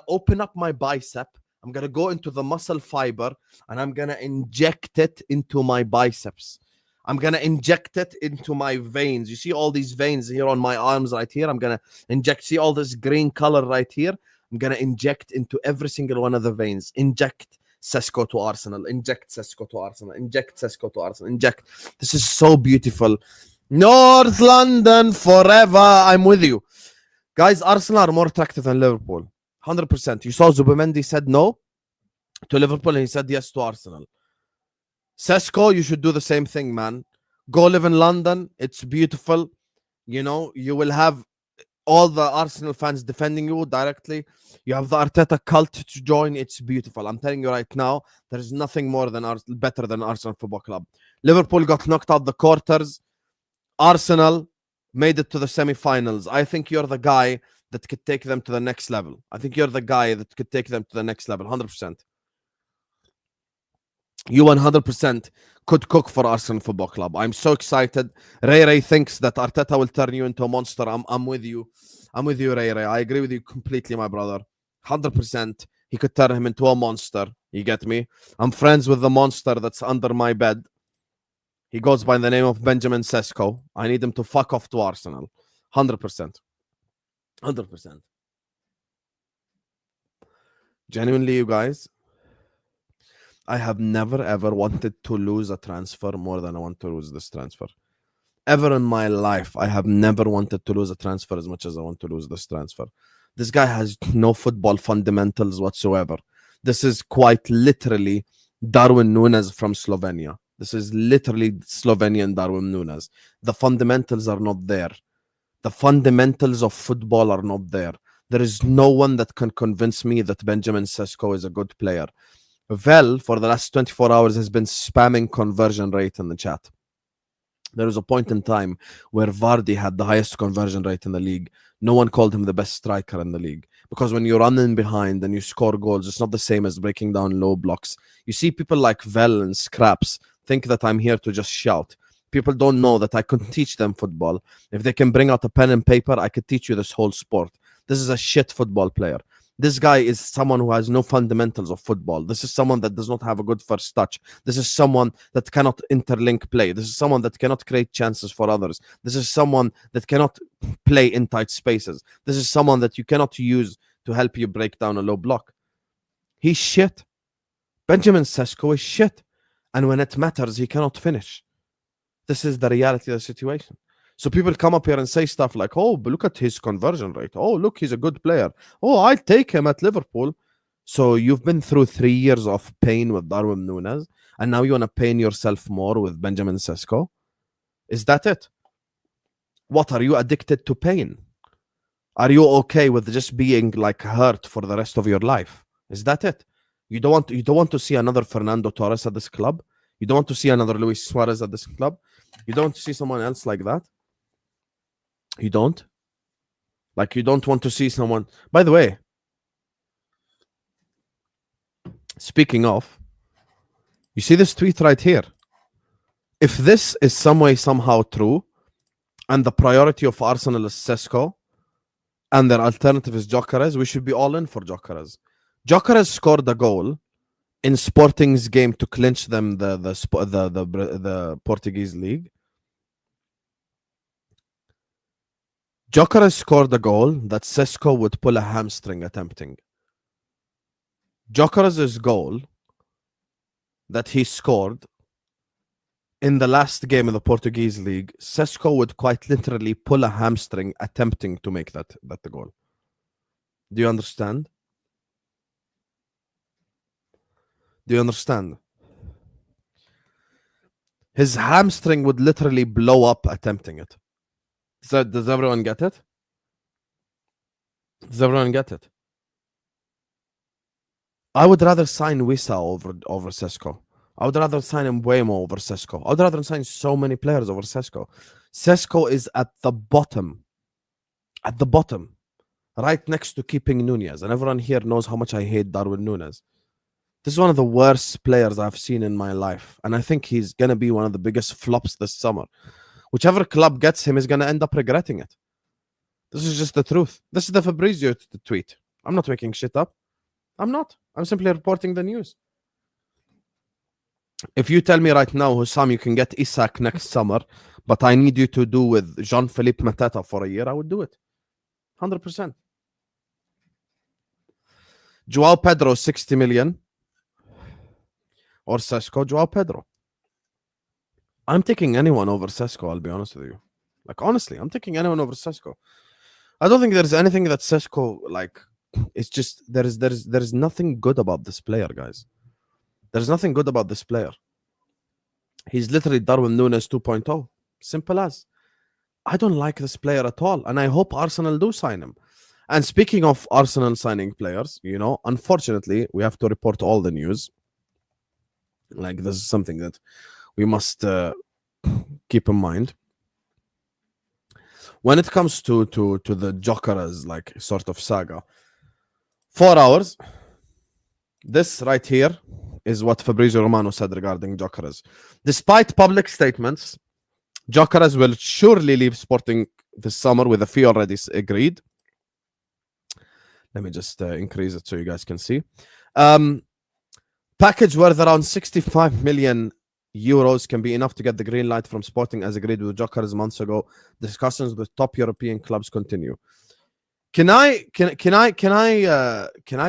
Speaker 1: open up my bicep. I'm gonna go into the muscle fiber and I'm gonna inject it into my biceps. I'm gonna inject it into my veins. You see all these veins here on my arms right here? I'm gonna inject. See all this green color right here? I'm gonna inject into every single one of the veins. Inject Sesko to Arsenal. Inject Sesko to Arsenal. Inject Sesko to Arsenal. Inject. This is so beautiful. North London forever. I'm with you. Guys, Arsenal are more attractive than Liverpool. 100%. You saw Zubimendi said no to Liverpool and he said yes to Arsenal. Sesko, you should do the same thing, man. Go live in London. It's beautiful. You know, you will have all the Arsenal fans defending you directly. You have the Arteta cult to join. It's beautiful. I'm telling you right now, there is nothing more than better than Arsenal Football Club. Liverpool got knocked out the quarters. Arsenal made it to the semi-finals. I think you're the guy that could take them to the next level. 100%. You 100% could cook for Arsenal Football Club. I'm so excited. Ray thinks that Arteta will turn you into a monster. I'm with you. Ray. I agree with you completely, my brother. 100%. He could turn him into a monster. You get me? I'm friends with the monster that's under my bed. He goes by the name of Benjamin Sesko. I need him to fuck off to Arsenal. 100%. Genuinely, you guys. I have never ever wanted to lose a transfer more than I want to lose this transfer. Ever in my life, I have never wanted to lose a transfer as much as I want to lose this transfer. This guy has no football fundamentals whatsoever. This is quite literally Darwin Núñez from Slovenia. This is literally Slovenian Darwin Núñez. The fundamentals are not there. The fundamentals of football are not there. There is no one that can convince me that Benjamin Sesko is a good player. Vel, for the last 24 hours, has been spamming conversion rate in the chat. There was a point in time where Vardy had the highest conversion rate in the league. No one called him the best striker in the league. Because when you run in behind and you score goals, it's not the same as breaking down low blocks. You see people like Vel and Scraps think that I'm here to just shout. People don't know that I can teach them football. If they can bring out a pen and paper, I could teach you this whole sport. This is a shit football player. This guy is someone who has no fundamentals of football. This is someone that does not have a good first touch. This is someone that cannot interlink play. This is someone that cannot create chances for others. This is someone that cannot play in tight spaces. This is someone that you cannot use to help you break down a low block. He's shit. Benjamin Sesko is shit. And when it matters, he cannot finish. This is the reality of the situation. So people come up here and say stuff like, oh, but look at his conversion rate. Oh, look, he's a good player. Oh, I'll take him at Liverpool. So you've been through 3 years of pain with Darwin Núñez, and now you want to pain yourself more with Benjamin Sesko? Is that it? What, are you addicted to pain? Are you okay with just being like hurt for the rest of your life? Is that it? You don't want to see another Fernando Torres at this club? You don't want to see another Luis Suarez at this club? You don't want to see someone else like that? You don't? Like, you don't want to see someone... By the way, speaking of, you see this tweet right here? If this is some way, somehow true, and the priority of Arsenal is Sesko, and their alternative is Gyokeres, we should be all in for Gyokeres. Gyokeres scored a goal in Sporting's game to clinch them the Portuguese league. Gyokeres scored a goal that Sesko would pull a hamstring attempting. Gyokeres' goal that he scored in the last game of the Portuguese league, Sesko would quite literally pull a hamstring attempting to make that goal. Do you understand? Do you understand? His hamstring would literally blow up attempting it. Does everyone get it? Does everyone get it? I would rather sign Wissa over Sesko. I would rather sign Mbeumo over Sesko. I would rather sign so many players over Sesko. Sesko is at the bottom. At the bottom. Right next to keeping Núñez. And everyone here knows how much I hate Darwin Núñez. This is one of the worst players I've seen in my life. And I think he's going to be one of the biggest flops this summer. Whichever club gets him is going to end up regretting it. This is just the truth. This is the Fabrizio tweet. I'm not making shit up. I'm not. I'm simply reporting the news. If you tell me right now, Hussam, you can get Isak next summer, but I need you to do with Jean-Philippe Mateta for a year, I would do it. 100%. Joao Pedro, 60 million. Or Sesko, Joao Pedro. I'm taking anyone over Sesko, I'll be honest with you. Like, honestly, I'm taking anyone over Sesko. I don't think there's anything that Sesko, like, it's just, there's nothing good about this player, guys. There's nothing good about this player. He's literally Darwin Núñez 2.0. Simple as. I don't like this player at all, and I hope Arsenal do sign him. And speaking of Arsenal signing players, you know, unfortunately, we have to report all the news. Like, this is something that we must keep in mind. When it comes to the Gyokeres, like, sort of saga, 4 hours. This right here is what Fabrizio Romano said regarding Gyokeres. Despite public statements, Gyokeres will surely leave Sporting this summer with a fee already agreed. Let me just increase it so you guys can see. Package worth around 65 million euros can be enough to get the green light from Sporting as agreed with Gyokeres months ago. Discussions with top European clubs continue. Can I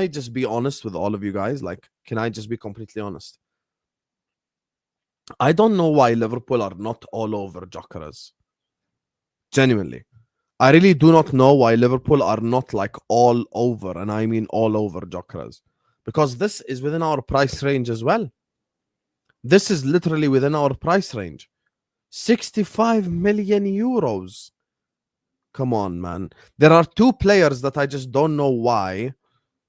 Speaker 1: just be honest with all of you guys? Like, can I just be completely honest? I don't know why Liverpool are not all over Gyokeres. Genuinely. I really do not know why Liverpool are not like all over, and I mean all over Gyokeres. Because this is within our price range as well. This is literally within our price range. 65 million euros. Come on, man. There are two players that I just don't know why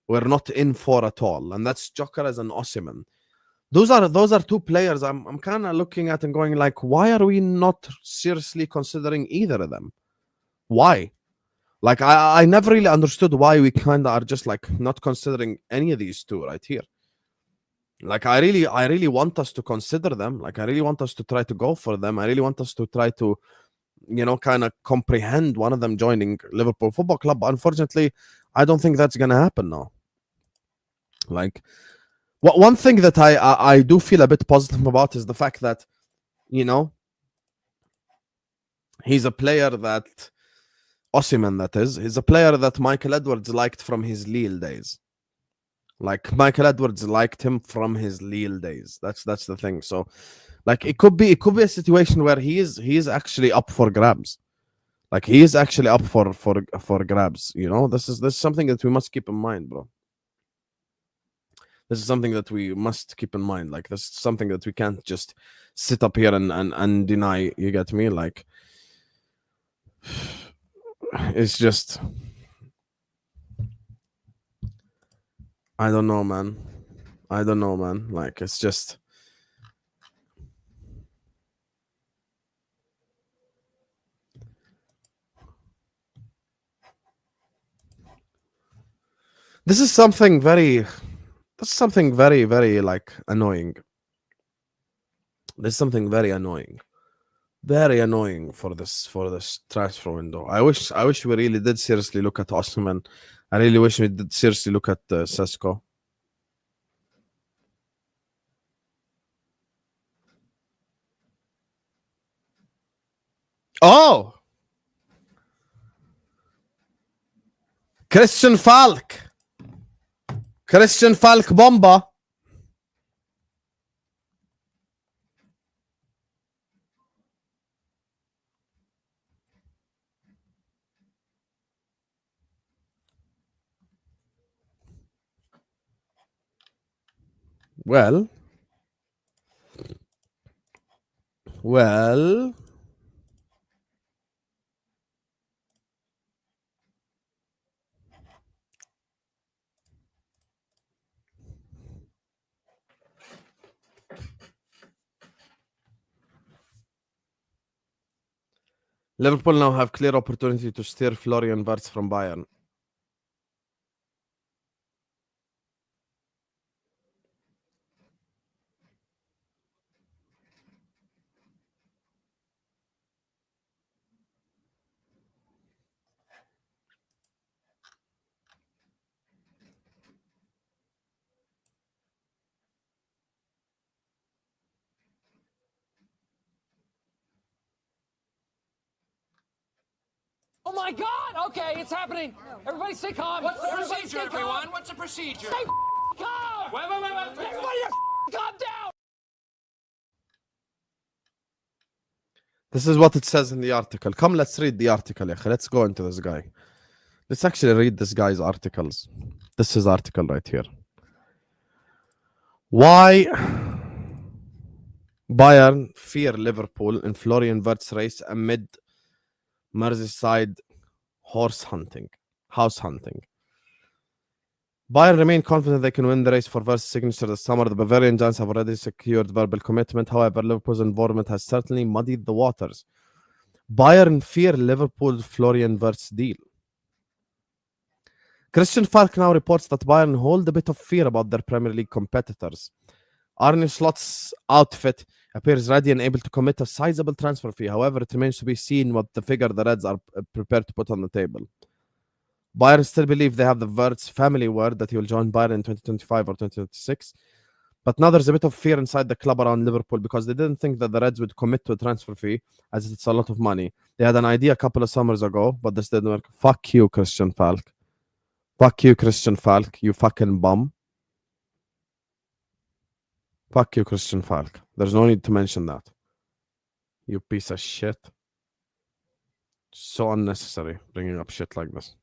Speaker 1: we're not in for at all, and that's Gyokeres and Osimhen. Those are two players I'm kind of looking at and going like, why are we not seriously considering either of them? Why? Like I never really understood why we kind of are just like not considering any of these two right here. Like I really want us to consider them. Like I really want us to try to go for them. I really want us to try to, you know, kind of comprehend one of them joining Liverpool Football Club. But unfortunately, I don't think that's gonna happen now. Like, one thing that I do feel a bit positive about is the fact that, you know, he's a player that Osimhen, that is, he's a player that Michael Edwards liked from his Lille days. Like Michael Edwards liked him from his Lille days. That's the thing. So, like, it could be a situation where he is actually up for grabs. Like he is actually up for grabs. You know, this is something that we must keep in mind, bro. This is something that we must keep in mind. Like this is something that we can't just sit up here and deny. You get me? Like it's just, I don't know, man. Like it's just, this is something very like annoying. There's something very annoying for this transfer window. I wish we really did seriously look at Osimhen. I really wish we did seriously look at Sesko. Oh, Christian Falk bomba. Well, Liverpool now have clear opportunity to steer Florian Wirtz from Bayern.
Speaker 4: Oh my God! Okay, it's happening. Everybody stay calm.
Speaker 5: What's the procedure, everyone? What's the procedure?
Speaker 4: Stay calm!
Speaker 5: Wait.
Speaker 4: Everybody calm down!
Speaker 1: This is what it says in the article. Come, let's read the article. Let's go into this guy. Let's actually read this guy's articles. This is article right here. Why Bayern fear Liverpool in Florian Wirtz race amid Merseyside house hunting. Bayern remain confident they can win the race for Wirtz's signature this summer. The Bavarian giants have already secured verbal commitment. However, Liverpool's involvement has certainly muddied the waters. Bayern fear Liverpool's Florian Wirtz deal. Christian Falk now reports that Bayern hold a bit of fear about their Premier League competitors. Arne Slot's outfit appears ready and able to commit a sizable transfer fee. However, it remains to be seen what the figure the Reds are prepared to put on the table. Bayern still believe they have the Wirtz family word that he will join Bayern in 2025 or 2026. But now there's a bit of fear inside the club around Liverpool because they didn't think that the Reds would commit to a transfer fee as it's a lot of money. They had an idea a couple of summers ago, but this didn't work. Fuck you, Christian Falk. Fuck you, Christian Falk. You fucking bum. Fuck you, Christian Falk. There's no need to mention that. You piece of shit. So unnecessary bringing up shit like this.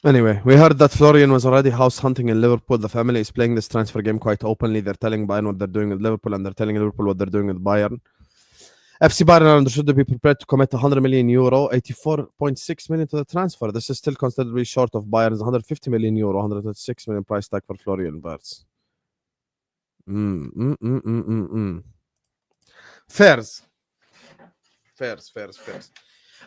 Speaker 1: Anyway, we heard that Florian was already house hunting in Liverpool. The family is playing this transfer game quite openly. They're telling Bayern what they're doing with Liverpool, and they're telling Liverpool what they're doing with Bayern. FC Bayern are understood to be prepared to commit 100 million euro, 84.6 million to the transfer. This is still considerably short of Bayern's 150 million euro, 136 million price tag for Florian Wirtz. Fairs.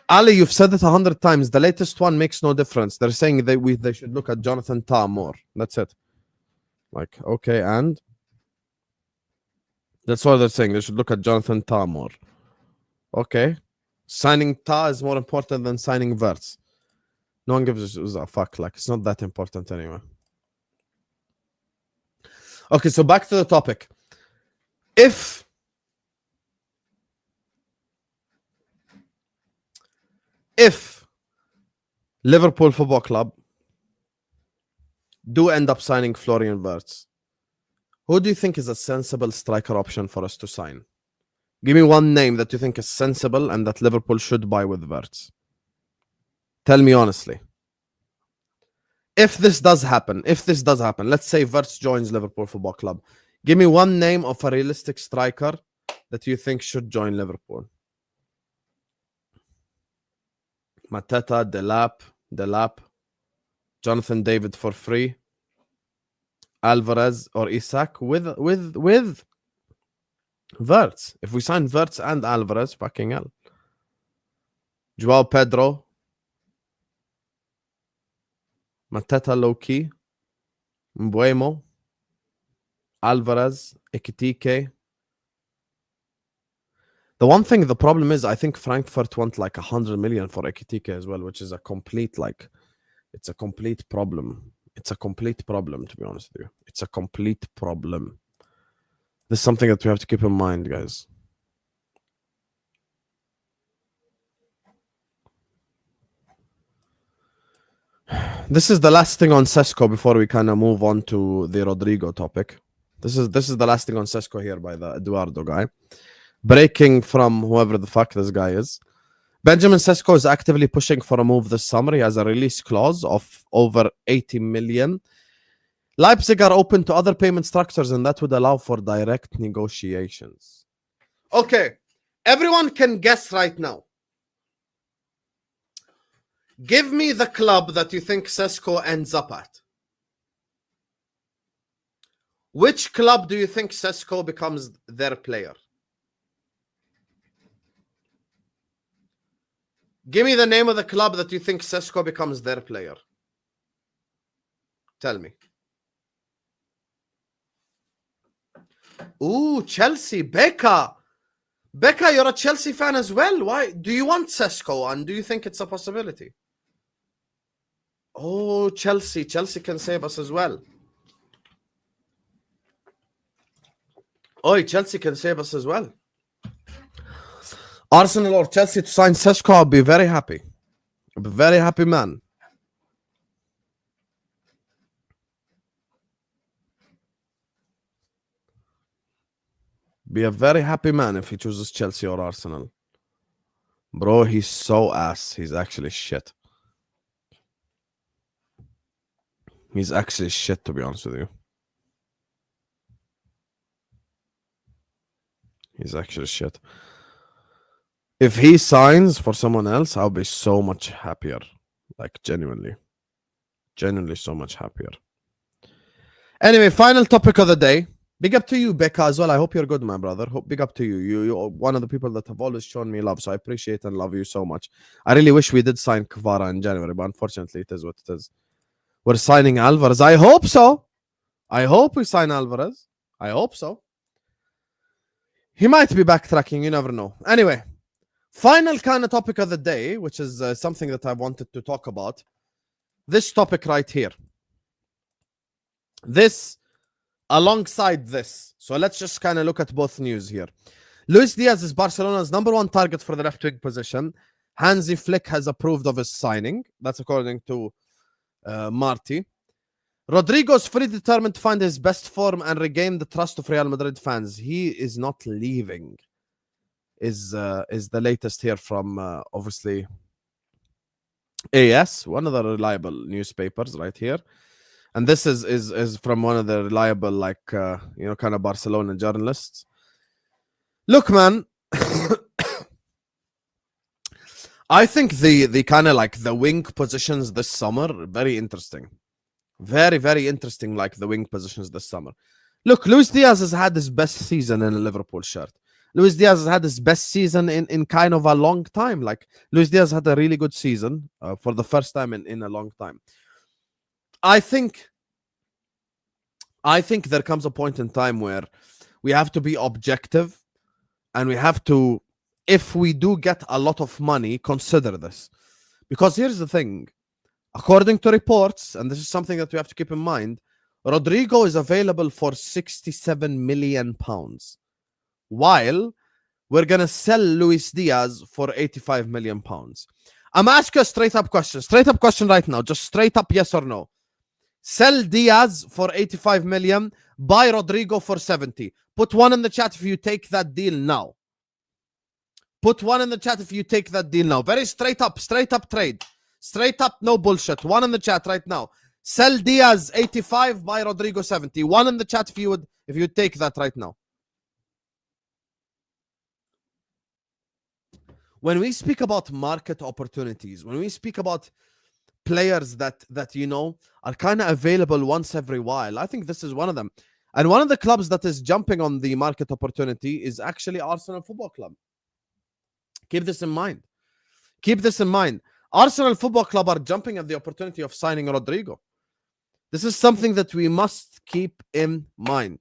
Speaker 1: Ali, you've said it 100 times. The latest one makes no difference. They're saying they should look at Jonathan Tah more. That's it. Like, okay, and? That's what they're saying. They should look at Jonathan Tah more. Okay. Signing Tah is more important than signing Wirtz. No one gives a fuck. Like, it's not that important anyway. Okay, so back to the topic. If Liverpool Football Club do end up signing Florian Wirtz, who do you think is a sensible striker option for us to sign? Give me one name that you think is sensible and that Liverpool should buy with Wirtz. Tell me honestly. If this does happen, let's say Wirtz joins Liverpool Football Club. Give me one name of a realistic striker that you think should join Liverpool. Mateta, Delap, Jonathan David for free, Alvarez or Isak with Wirtz. If we sign Wirtz and Alvarez, fucking hell. Joao Pedro, Mateta low-key, Mbuemo, Alvarez, Ekitike. The problem is, I think Frankfurt want like 100 million for Ekitike as well, which is a complete, like, it's a complete problem. It's a complete problem, to be honest with you. It's a complete problem. This is something that we have to keep in mind, guys. This is the last thing on Sesko before we kind of move on to the Rodrygo topic. This is the last thing on Sesko here by the Eduardo guy. Breaking from whoever the fuck this guy is. Benjamin Sesko is actively pushing for a move this summer. He has a release clause of over 80 million. Leipzig are open to other payment structures, and that would allow for direct negotiations. Okay, everyone can guess right now. Give me the club that you think Sesko ends up at. Which club do you think Sesko becomes their player? Give me the name of the club that you think Sesko becomes their player. Tell me. Ooh, Chelsea. Becca, you're a Chelsea fan as well. Why? Do you want Sesko and do you think it's a possibility? Oh, Chelsea. Chelsea can save us as well. Oh, Chelsea can save us as well. Arsenal or Chelsea to sign Sesko, I'll be very happy. I'll be very happy, man. Be a very happy man if he chooses Chelsea or Arsenal. Bro, he's so ass. He's actually shit. He's actually shit, to be honest with you. He's actually shit. If he signs for someone else, I'll be so much happier. Like, genuinely. Genuinely so much happier. Anyway, final topic of the day. Big up to you, Becca, as well. I hope you're good, my brother. Big up to you. You're one of the people that have always shown me love, so I appreciate and love you so much. I really wish we did sign Kvara in January, but unfortunately, it is what it is. We're signing Alvarez. I hope so. I hope we sign Alvarez. I hope so. He might be backtracking. You never know. Anyway, final kind of topic of the day, which is something that I wanted to talk about. This topic right here. This alongside this. So let's just kind of look at both news here. Luis Diaz is Barcelona's #1 target for the left wing position. Hansi Flick has approved of his signing. That's according to Marty. Rodrygo's fully determined to find his best form and regain the trust of Real Madrid fans. He is not leaving. Is the latest here from obviously AS, one of the reliable newspapers right here. And this is from one of the reliable, like, kind of Barcelona journalists. Look, man, I think the kind of like the wing positions this summer, very interesting. Very, very interesting, like the wing positions this summer. Look, Luis Diaz has had his best season in a Liverpool shirt. Luis Diaz has had his best season in kind of a long time. Like, Luis Diaz had a really good season for the first time in a long time. I think there comes a point in time where we have to be objective, and we have to, if we do get a lot of money, consider this. Because here's the thing. According to reports, and this is something that we have to keep in mind, Rodrygo is available for £67 million, while we're going to sell Luis Diaz for £85 million. I'm asking a straight up question right now, just straight up yes or no. Sell Diaz for 85 million, buy Rodrygo for 70. Put one in the chat if you take that deal now. Put one in the chat if you take that deal now. Very straight up trade. Straight up, no bullshit. One in the chat right now. Sell Diaz 85, buy Rodrygo 70. One in the chat if you would take that right now. When we speak about market opportunities, when we speak about players that are kind of available once every while, I think this is one of them. And one of the clubs that is jumping on the market opportunity is actually Arsenal Football Club. Keep this in mind. Arsenal Football Club are jumping at the opportunity of signing Rodrygo. This is something that we must keep in mind.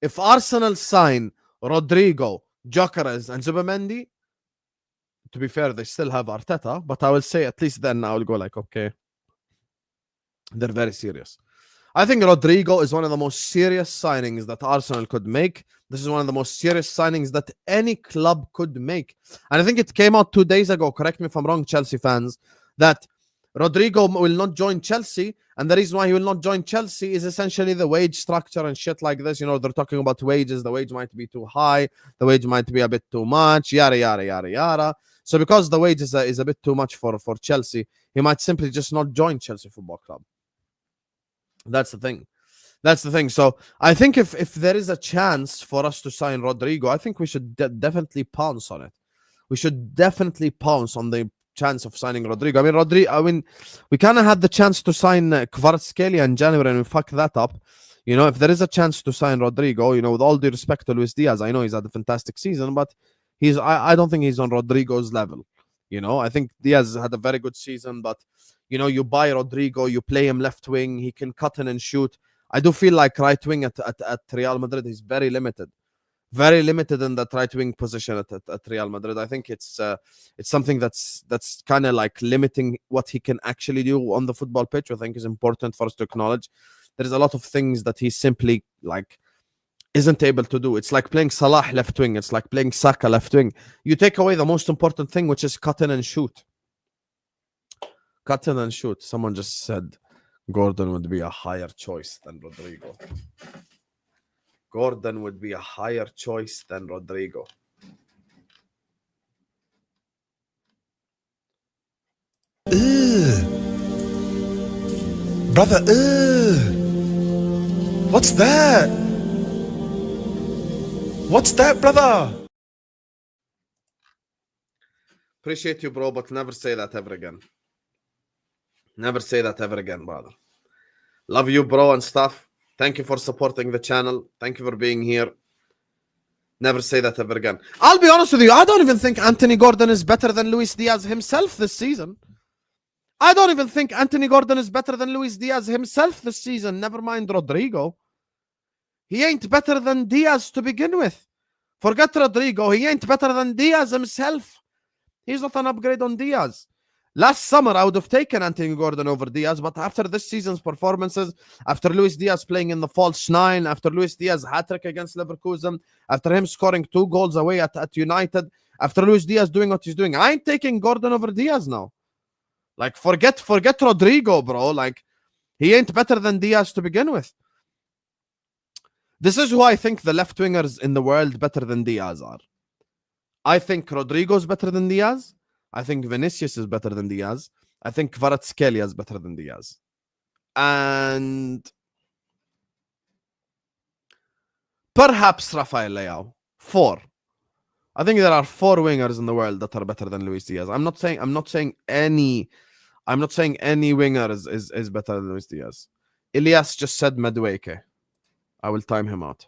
Speaker 1: If Arsenal sign Rodrygo, Gyokeres, and Zubimendi, to be fair, they still have Arteta, but I will say at least then I will go like, okay, they're very serious. I think Rodrygo is one of the most serious signings that Arsenal could make. This is one of the most serious signings that any club could make. And I think it came out 2 days ago, correct me if I'm wrong, Chelsea fans, that Rodrygo will not join Chelsea. And the reason why he will not join Chelsea is essentially the wage structure and shit like this. They're talking about wages. The wage might be too high. The wage might be a bit too much. Yada, yada, yada, yada. So because the wage is a bit too much for Chelsea, he might simply just not join Chelsea Football Club. That's the thing. So I think if there is a chance for us to sign Rodrygo, I think we should definitely pounce on it. We should definitely pounce on the chance of signing Rodrygo. I mean, we kind of had the chance to sign Kvaratskhelia in January and we fucked that up. If there is a chance to sign Rodrygo, with all due respect to Luis Diaz, I know he's had a fantastic season, but I don't think he's on Rodrygo's level. I think Diaz had a very good season, but you buy Rodrygo, you play him left wing, he can cut in and shoot. I do feel like right wing at Real Madrid is very limited in that right wing position at Real Madrid. I think it's something that's kind of like limiting what he can actually do on the football pitch. I think is important for us to acknowledge. There's a lot of things that he simply like isn't able to do. It's like playing Salah left wing. It's like playing Saka left wing. You take away the most important thing, which is cut in and shoot. Cut in and shoot. Someone just said Gordon would be a higher choice than Rodrygo. Gordon would be a higher choice than Rodrygo.
Speaker 6: Brother, what's that? What's that, brother?
Speaker 1: Appreciate you, bro, but never say that ever again. Never say that ever again, brother. Love you, bro, and stuff. Thank you for supporting the channel. Thank you for being here. Never say that ever again. I'll be honest with you. I don't even think Anthony Gordon is better than Luis Diaz himself this season. I don't even think Anthony Gordon is better than Luis Diaz himself this season. Never mind Rodrygo. He ain't better than Diaz to begin with. Forget Rodrygo. He ain't better than Diaz himself. He's not an upgrade on Diaz. Last summer, I would have taken Anthony Gordon over Diaz, but after this season's performances, after Luis Diaz playing in the false nine, after Luis Diaz hat-trick against Leverkusen, after him scoring 2 goals away at United, after Luis Diaz doing what he's doing. I ain't taking Gordon over Diaz now. Like, forget Rodrygo, bro. Like, he ain't better than Diaz to begin with. This is who I think the left wingers in the world better than Diaz are. I think Rodrygo's better than Diaz. I think Vinicius is better than Diaz. I think Kvaratskhelia is better than Diaz. And perhaps Rafael Leao. 4. I think there are 4 wingers in the world that are better than Luis Diaz. I'm not saying any winger is better than Luis Diaz. Elias just said Madueke. I will time him out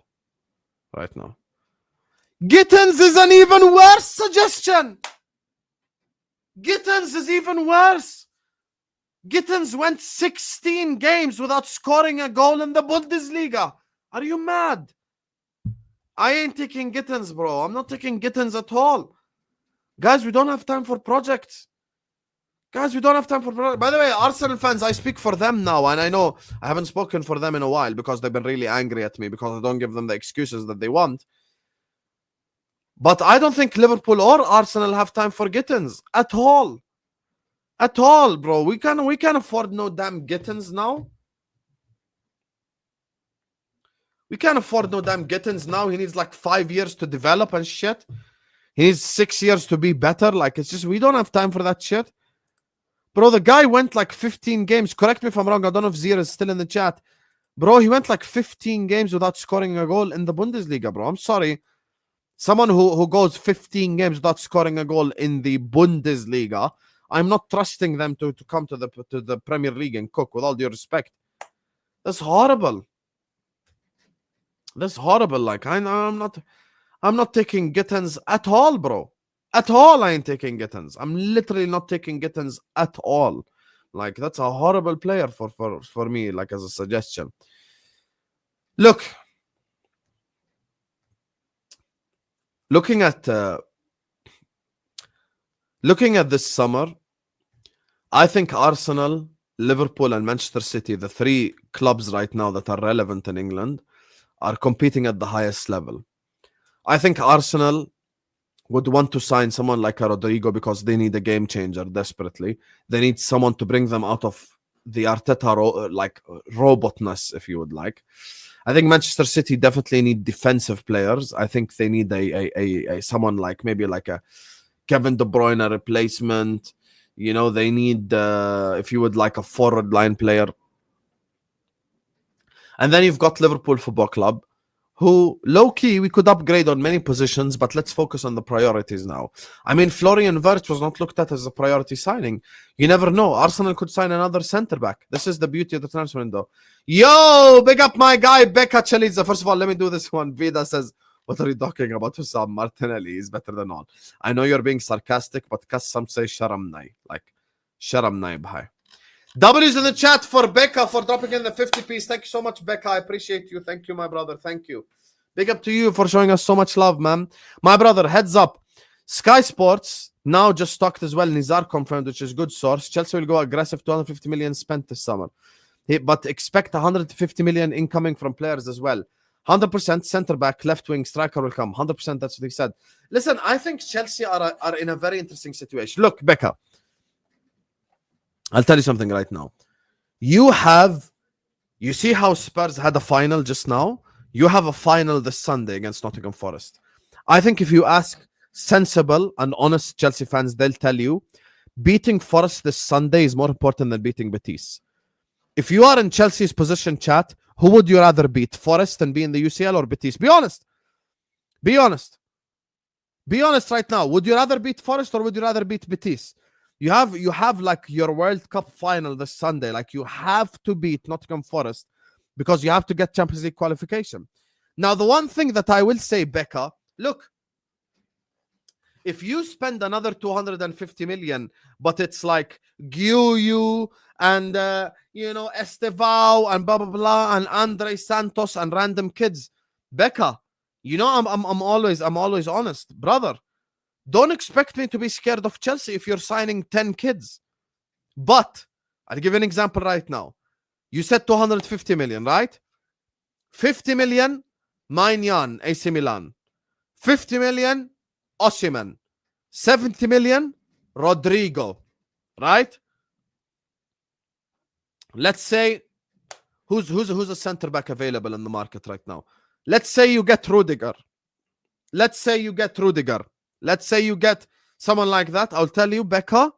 Speaker 1: right now. Gittins is an even worse suggestion. Gittins is even worse. Gittins went 16 games without scoring a goal in the Bundesliga. Are you mad? I ain't taking Gittins, bro. I'm not taking Gittins at all. Guys, we don't have time for projects. By the way, Arsenal fans, I speak for them now, and I know I haven't spoken for them in a while because they've been really angry at me because I don't give them the excuses that they want. But I don't think Liverpool or Arsenal have time for Gittins at all. At all, bro. We can't afford no damn Gittins now. We can't afford no damn Gittins now. He needs like 5 years to develop and shit. He needs 6 years to be better. Like, it's just, we don't have time for that shit. Bro, the guy went like 15 games. Correct me if I'm wrong. I don't know if Zira is still in the chat. Bro, he went like 15 games without scoring a goal in the Bundesliga, bro. I'm sorry. Someone who goes 15 games without scoring a goal in the Bundesliga, I'm not trusting them to come to the Premier League and cook, with all due respect. That's horrible. That's horrible. Like, I'm not taking Gittins at all, bro. At all, I ain't taking Gittins. I'm literally not taking Gittins at all. Like, that's a horrible player for me, like, as a suggestion. Look. Looking at this summer, I think Arsenal, Liverpool, and Manchester City, the 3 clubs right now that are relevant in England, are competing at the highest level. I think Arsenal would want to sign someone like a Rodrygo because they need a game changer desperately. They need someone to bring them out of the Arteta robotness, if you would like. I think Manchester City definitely need defensive players. I think they need a someone like maybe like a Kevin De Bruyne replacement. You know, they need, if you would like, a forward line player. And then you've got Liverpool Football Club, who, low-key, we could upgrade on many positions, but let's focus on the priorities now. I mean, Florian Wirtz was not looked at as a priority signing. You never know. Arsenal could sign another centre-back. This is the beauty of the transfer window. Yo, big up my guy, Becca Chaliza. First of all, let me do this one. Vida says, what are you talking about? Hussam Martinelli is better than all. I know you're being sarcastic, but Kassam say sharam nai. Like, sharam nai bhai. W's in the chat for Becca for dropping in the 50 piece. Thank you so much, Becca. I appreciate you. Thank you, my brother. Thank you. Big up to you for showing us so much love, man. My brother, heads up. Sky Sports now just stocked as well. Nizar confirmed, which is good source. Chelsea will go aggressive, 250 million spent this summer. But expect 150 million incoming from players as well. 100% centre back, left wing, striker will come. 100%, that's what he said. Listen, I think Chelsea are in a very interesting situation. Look, Becca, I'll tell you something right now. You see how Spurs had a final just now? You have a final this Sunday against Nottingham Forest. I think if you ask sensible and honest Chelsea fans, they'll tell you beating Forest this Sunday is more important than beating Betis. If you are in Chelsea's position, chat, who would you rather beat? Forest and be in the UCL or Betis? Be honest. Be honest. Be honest right now. Would you rather beat Forest or would you rather beat Betis? You have like your World Cup final this Sunday. Like, you have to beat Nottingham Forest because you have to get Champions League qualification. Now, the one thing that I will say, Becca, look, if you spend another 250 million, but it's like Guyu and Estevao and blah blah blah and Andre Santos and random kids, Becca, I'm always honest, brother. Don't expect me to be scared of Chelsea if you're signing 10 kids. But I'll give you an example right now. You said 250 million, right? 50 million, Maignan, AC Milan. 50 million, Osimhen. 70 million, Rodrygo, right? Let's say, who's a center back available in the market right now? Let's say you get Rudiger. Let's say you get someone like that. I'll tell you, Becca,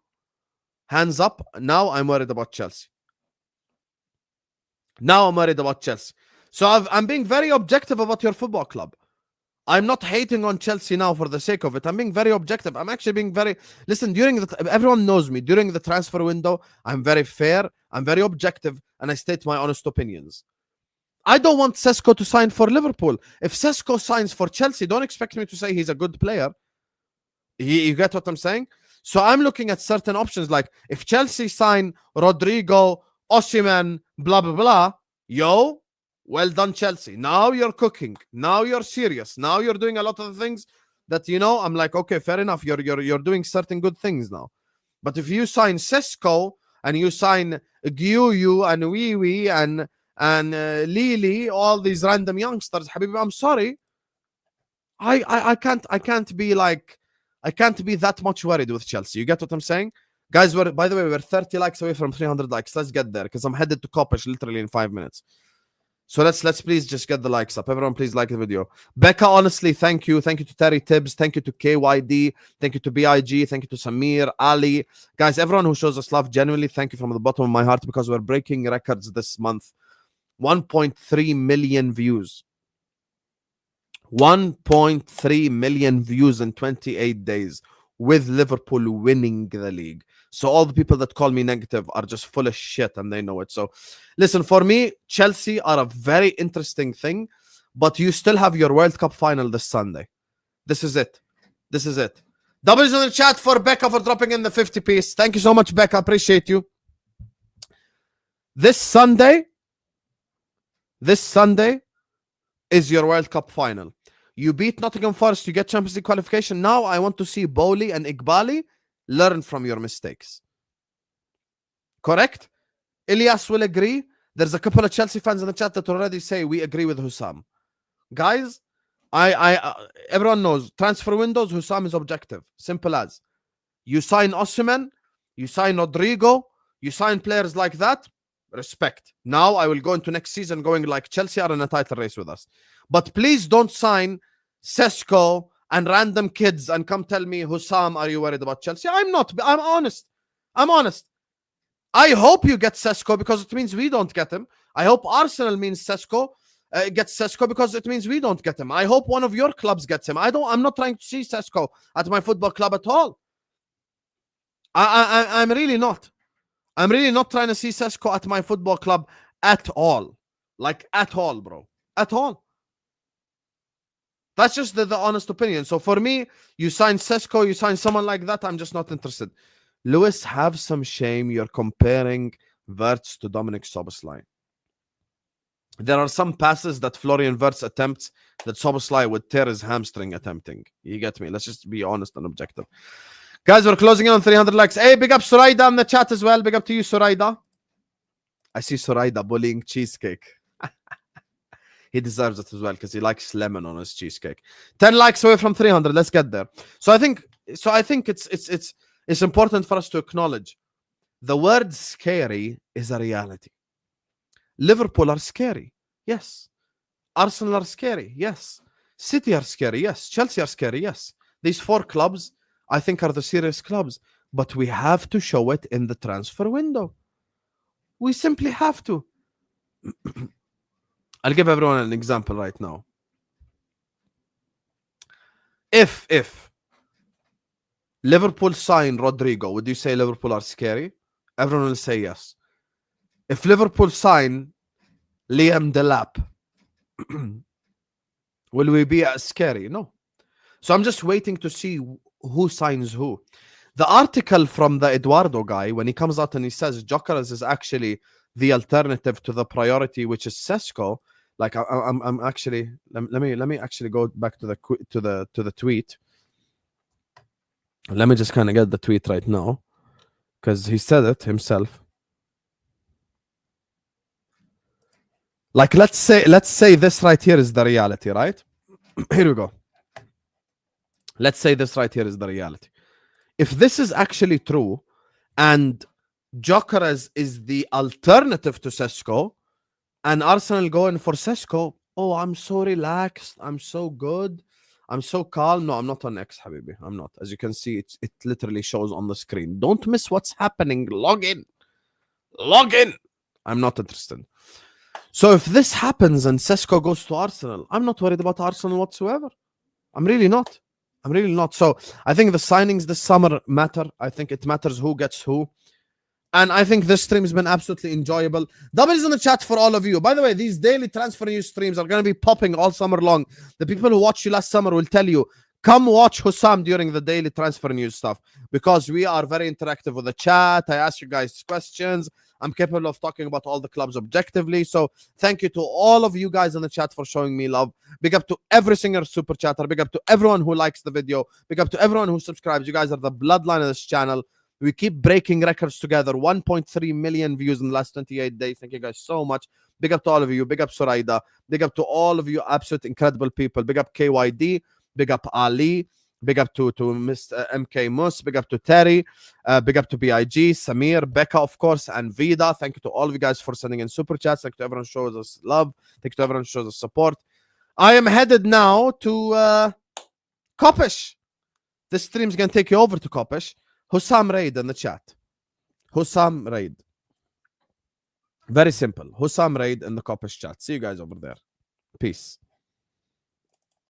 Speaker 1: hands up. Now I'm worried about Chelsea. So I'm being very objective about your football club. I'm not hating on Chelsea now for the sake of it. I'm being very objective. I'm actually being very... Listen, everyone knows me. During the transfer window, I'm very fair, I'm very objective, and I state my honest opinions. I don't want Sesko to sign for Liverpool. If Sesko signs for Chelsea, don't expect me to say he's a good player. You get what I'm saying? So I'm looking at certain options, like if Chelsea sign Rodrygo, Osimhen, blah, blah, blah, yo, well done, Chelsea. Now you're cooking. Now you're serious. Now you're doing a lot of the things that, you know, I'm like, okay, fair enough. You're doing certain good things now. But if you sign Sesko and you sign Gyu and Wee and Lili, all these random youngsters, Habibi, I'm sorry. I can't be that much worried with Chelsea. You get what I'm saying? Guys, by the way, we're 30 likes away from 300 likes. Let's get there because I'm headed to Kopish literally in 5 minutes. So let's please just get the likes up. Everyone, please like the video. Becca, honestly, thank you. Thank you to Terry Tibbs. Thank you to KYD. Thank you to BIG. Thank you to Samir, Ali. Guys, everyone who shows us love, genuinely, thank you from the bottom of my heart because we're breaking records this month. 1.3 million views. 1.3 million views in 28 days with Liverpool winning the league. So all the people that call me negative are just full of shit and they know it. So listen, for me, Chelsea are a very interesting thing, but you still have your World Cup final this Sunday. This is it. W's in the chat for Becca for dropping in the 50 piece. Thank you so much, Becca. Appreciate you. This Sunday is your World Cup final. You beat Nottingham Forest, you get Champions League qualification. Now I want to see Bowley and Iqbali learn from your mistakes. Correct? Ilyas will agree. There's a couple of Chelsea fans in the chat that already say we agree with Hussam. Guys, everyone knows transfer windows, Hussam is objective. Simple as. You sign Osimhen, you sign Rodrygo, you sign players like that, respect. Now I will go into next season going like Chelsea are in a title race with us. But please don't sign Sesko and random kids and come tell me, Hussam, are you worried about Chelsea? I'm not. I'm honest. I hope you get Sesko because it means we don't get him. I hope Arsenal means Sesko gets Sesko because it means we don't get him. I hope one of your clubs gets him. I'm not trying to see Sesko at my football club at all. I'm really not. I'm really not trying to see Sesko at my football club at all. Like at all, bro. At all. That's just the honest opinion. So for me, you sign Sesko, you sign someone like that, I'm just not interested. Lewis, have some shame. You're comparing Wirtz to Dominic Szoboszlai. There are some passes that Florian Wirtz attempts that Szoboszlai would tear his hamstring attempting. You get me? Let's just be honest and objective. Guys, we're closing in on 300 likes. Hey, big up Suraida in the chat as well. Big up to you, Suraida. I see Suraida bullying cheesecake. He deserves it as well because he likes lemon on his cheesecake. 10 likes away from 300. Let's get there. So I think it's important for us to acknowledge the word scary is a reality. Liverpool are scary. Yes. Arsenal are scary. Yes. City are scary. Yes. Chelsea are scary. Yes. These 4 clubs, I think, are the serious clubs. But we have to show it in the transfer window. We simply have to. I'll give everyone an example right now. If Liverpool sign Rodrygo, would you say Liverpool are scary? Everyone will say yes. If Liverpool sign Liam Delap, will we be as scary? No. So I'm just waiting to see who signs who. The article from the Eduardo guy, when he comes out and he says Gyokeres is actually the alternative to the priority, which is Sesko. Like I'm actually let me actually go back to the tweet. Let me just kind of get the tweet right now because he said it himself. Like let's say this right here is the reality, right? Here we go. Let's say this right here is the reality. if this is actually true, and Gyokeres is the alternative to Sesko, and Arsenal going for Sesko, oh, I'm so relaxed. I'm so good. I'm so calm. No, I'm not on X, Habibi. I'm not. As you can see, it literally shows on the screen. Don't miss what's happening. Log in. Log in. I'm not interested. So if this happens and Sesko goes to Arsenal, I'm not worried about Arsenal whatsoever. I'm really not. I'm really not. So I think the signings this summer matter. I think it matters who gets who. And I think this stream has been absolutely enjoyable. Doubles in the chat for all of you. By the way, these daily transfer news streams are going to be popping all summer long. The people who watched you last summer will tell you, come watch Hussam during the daily transfer news stuff, because we are very interactive with the chat. I ask you guys questions. I'm capable of talking about all the clubs objectively. So thank you to all of you guys in the chat for showing me love. Big up to every single super chatter. Big up to everyone who likes the video. Big up to everyone who subscribes. You guys are the bloodline of this channel. We keep breaking records together. 1.3 million views in the last 28 days. Thank you guys so much. Big up to all of you. Big up Suraida. Big up to all of you absolute incredible people. Big up KYD. Big up Ali. Big up to Mr. MK Mus. Big up to Terry. Big up to BIG, Samir, Becca, of course, and Vida. Thank you to all of you guys for sending in super chats. Thank you to everyone who shows us love. Thank you to everyone who shows us support. I am headed now to Kopish. This stream's going to take you over to Kopish. Hussam Raid in the chat. Hussam Raid. Very simple. Hussam Raid in the Kopish chat. See you guys over there. Peace.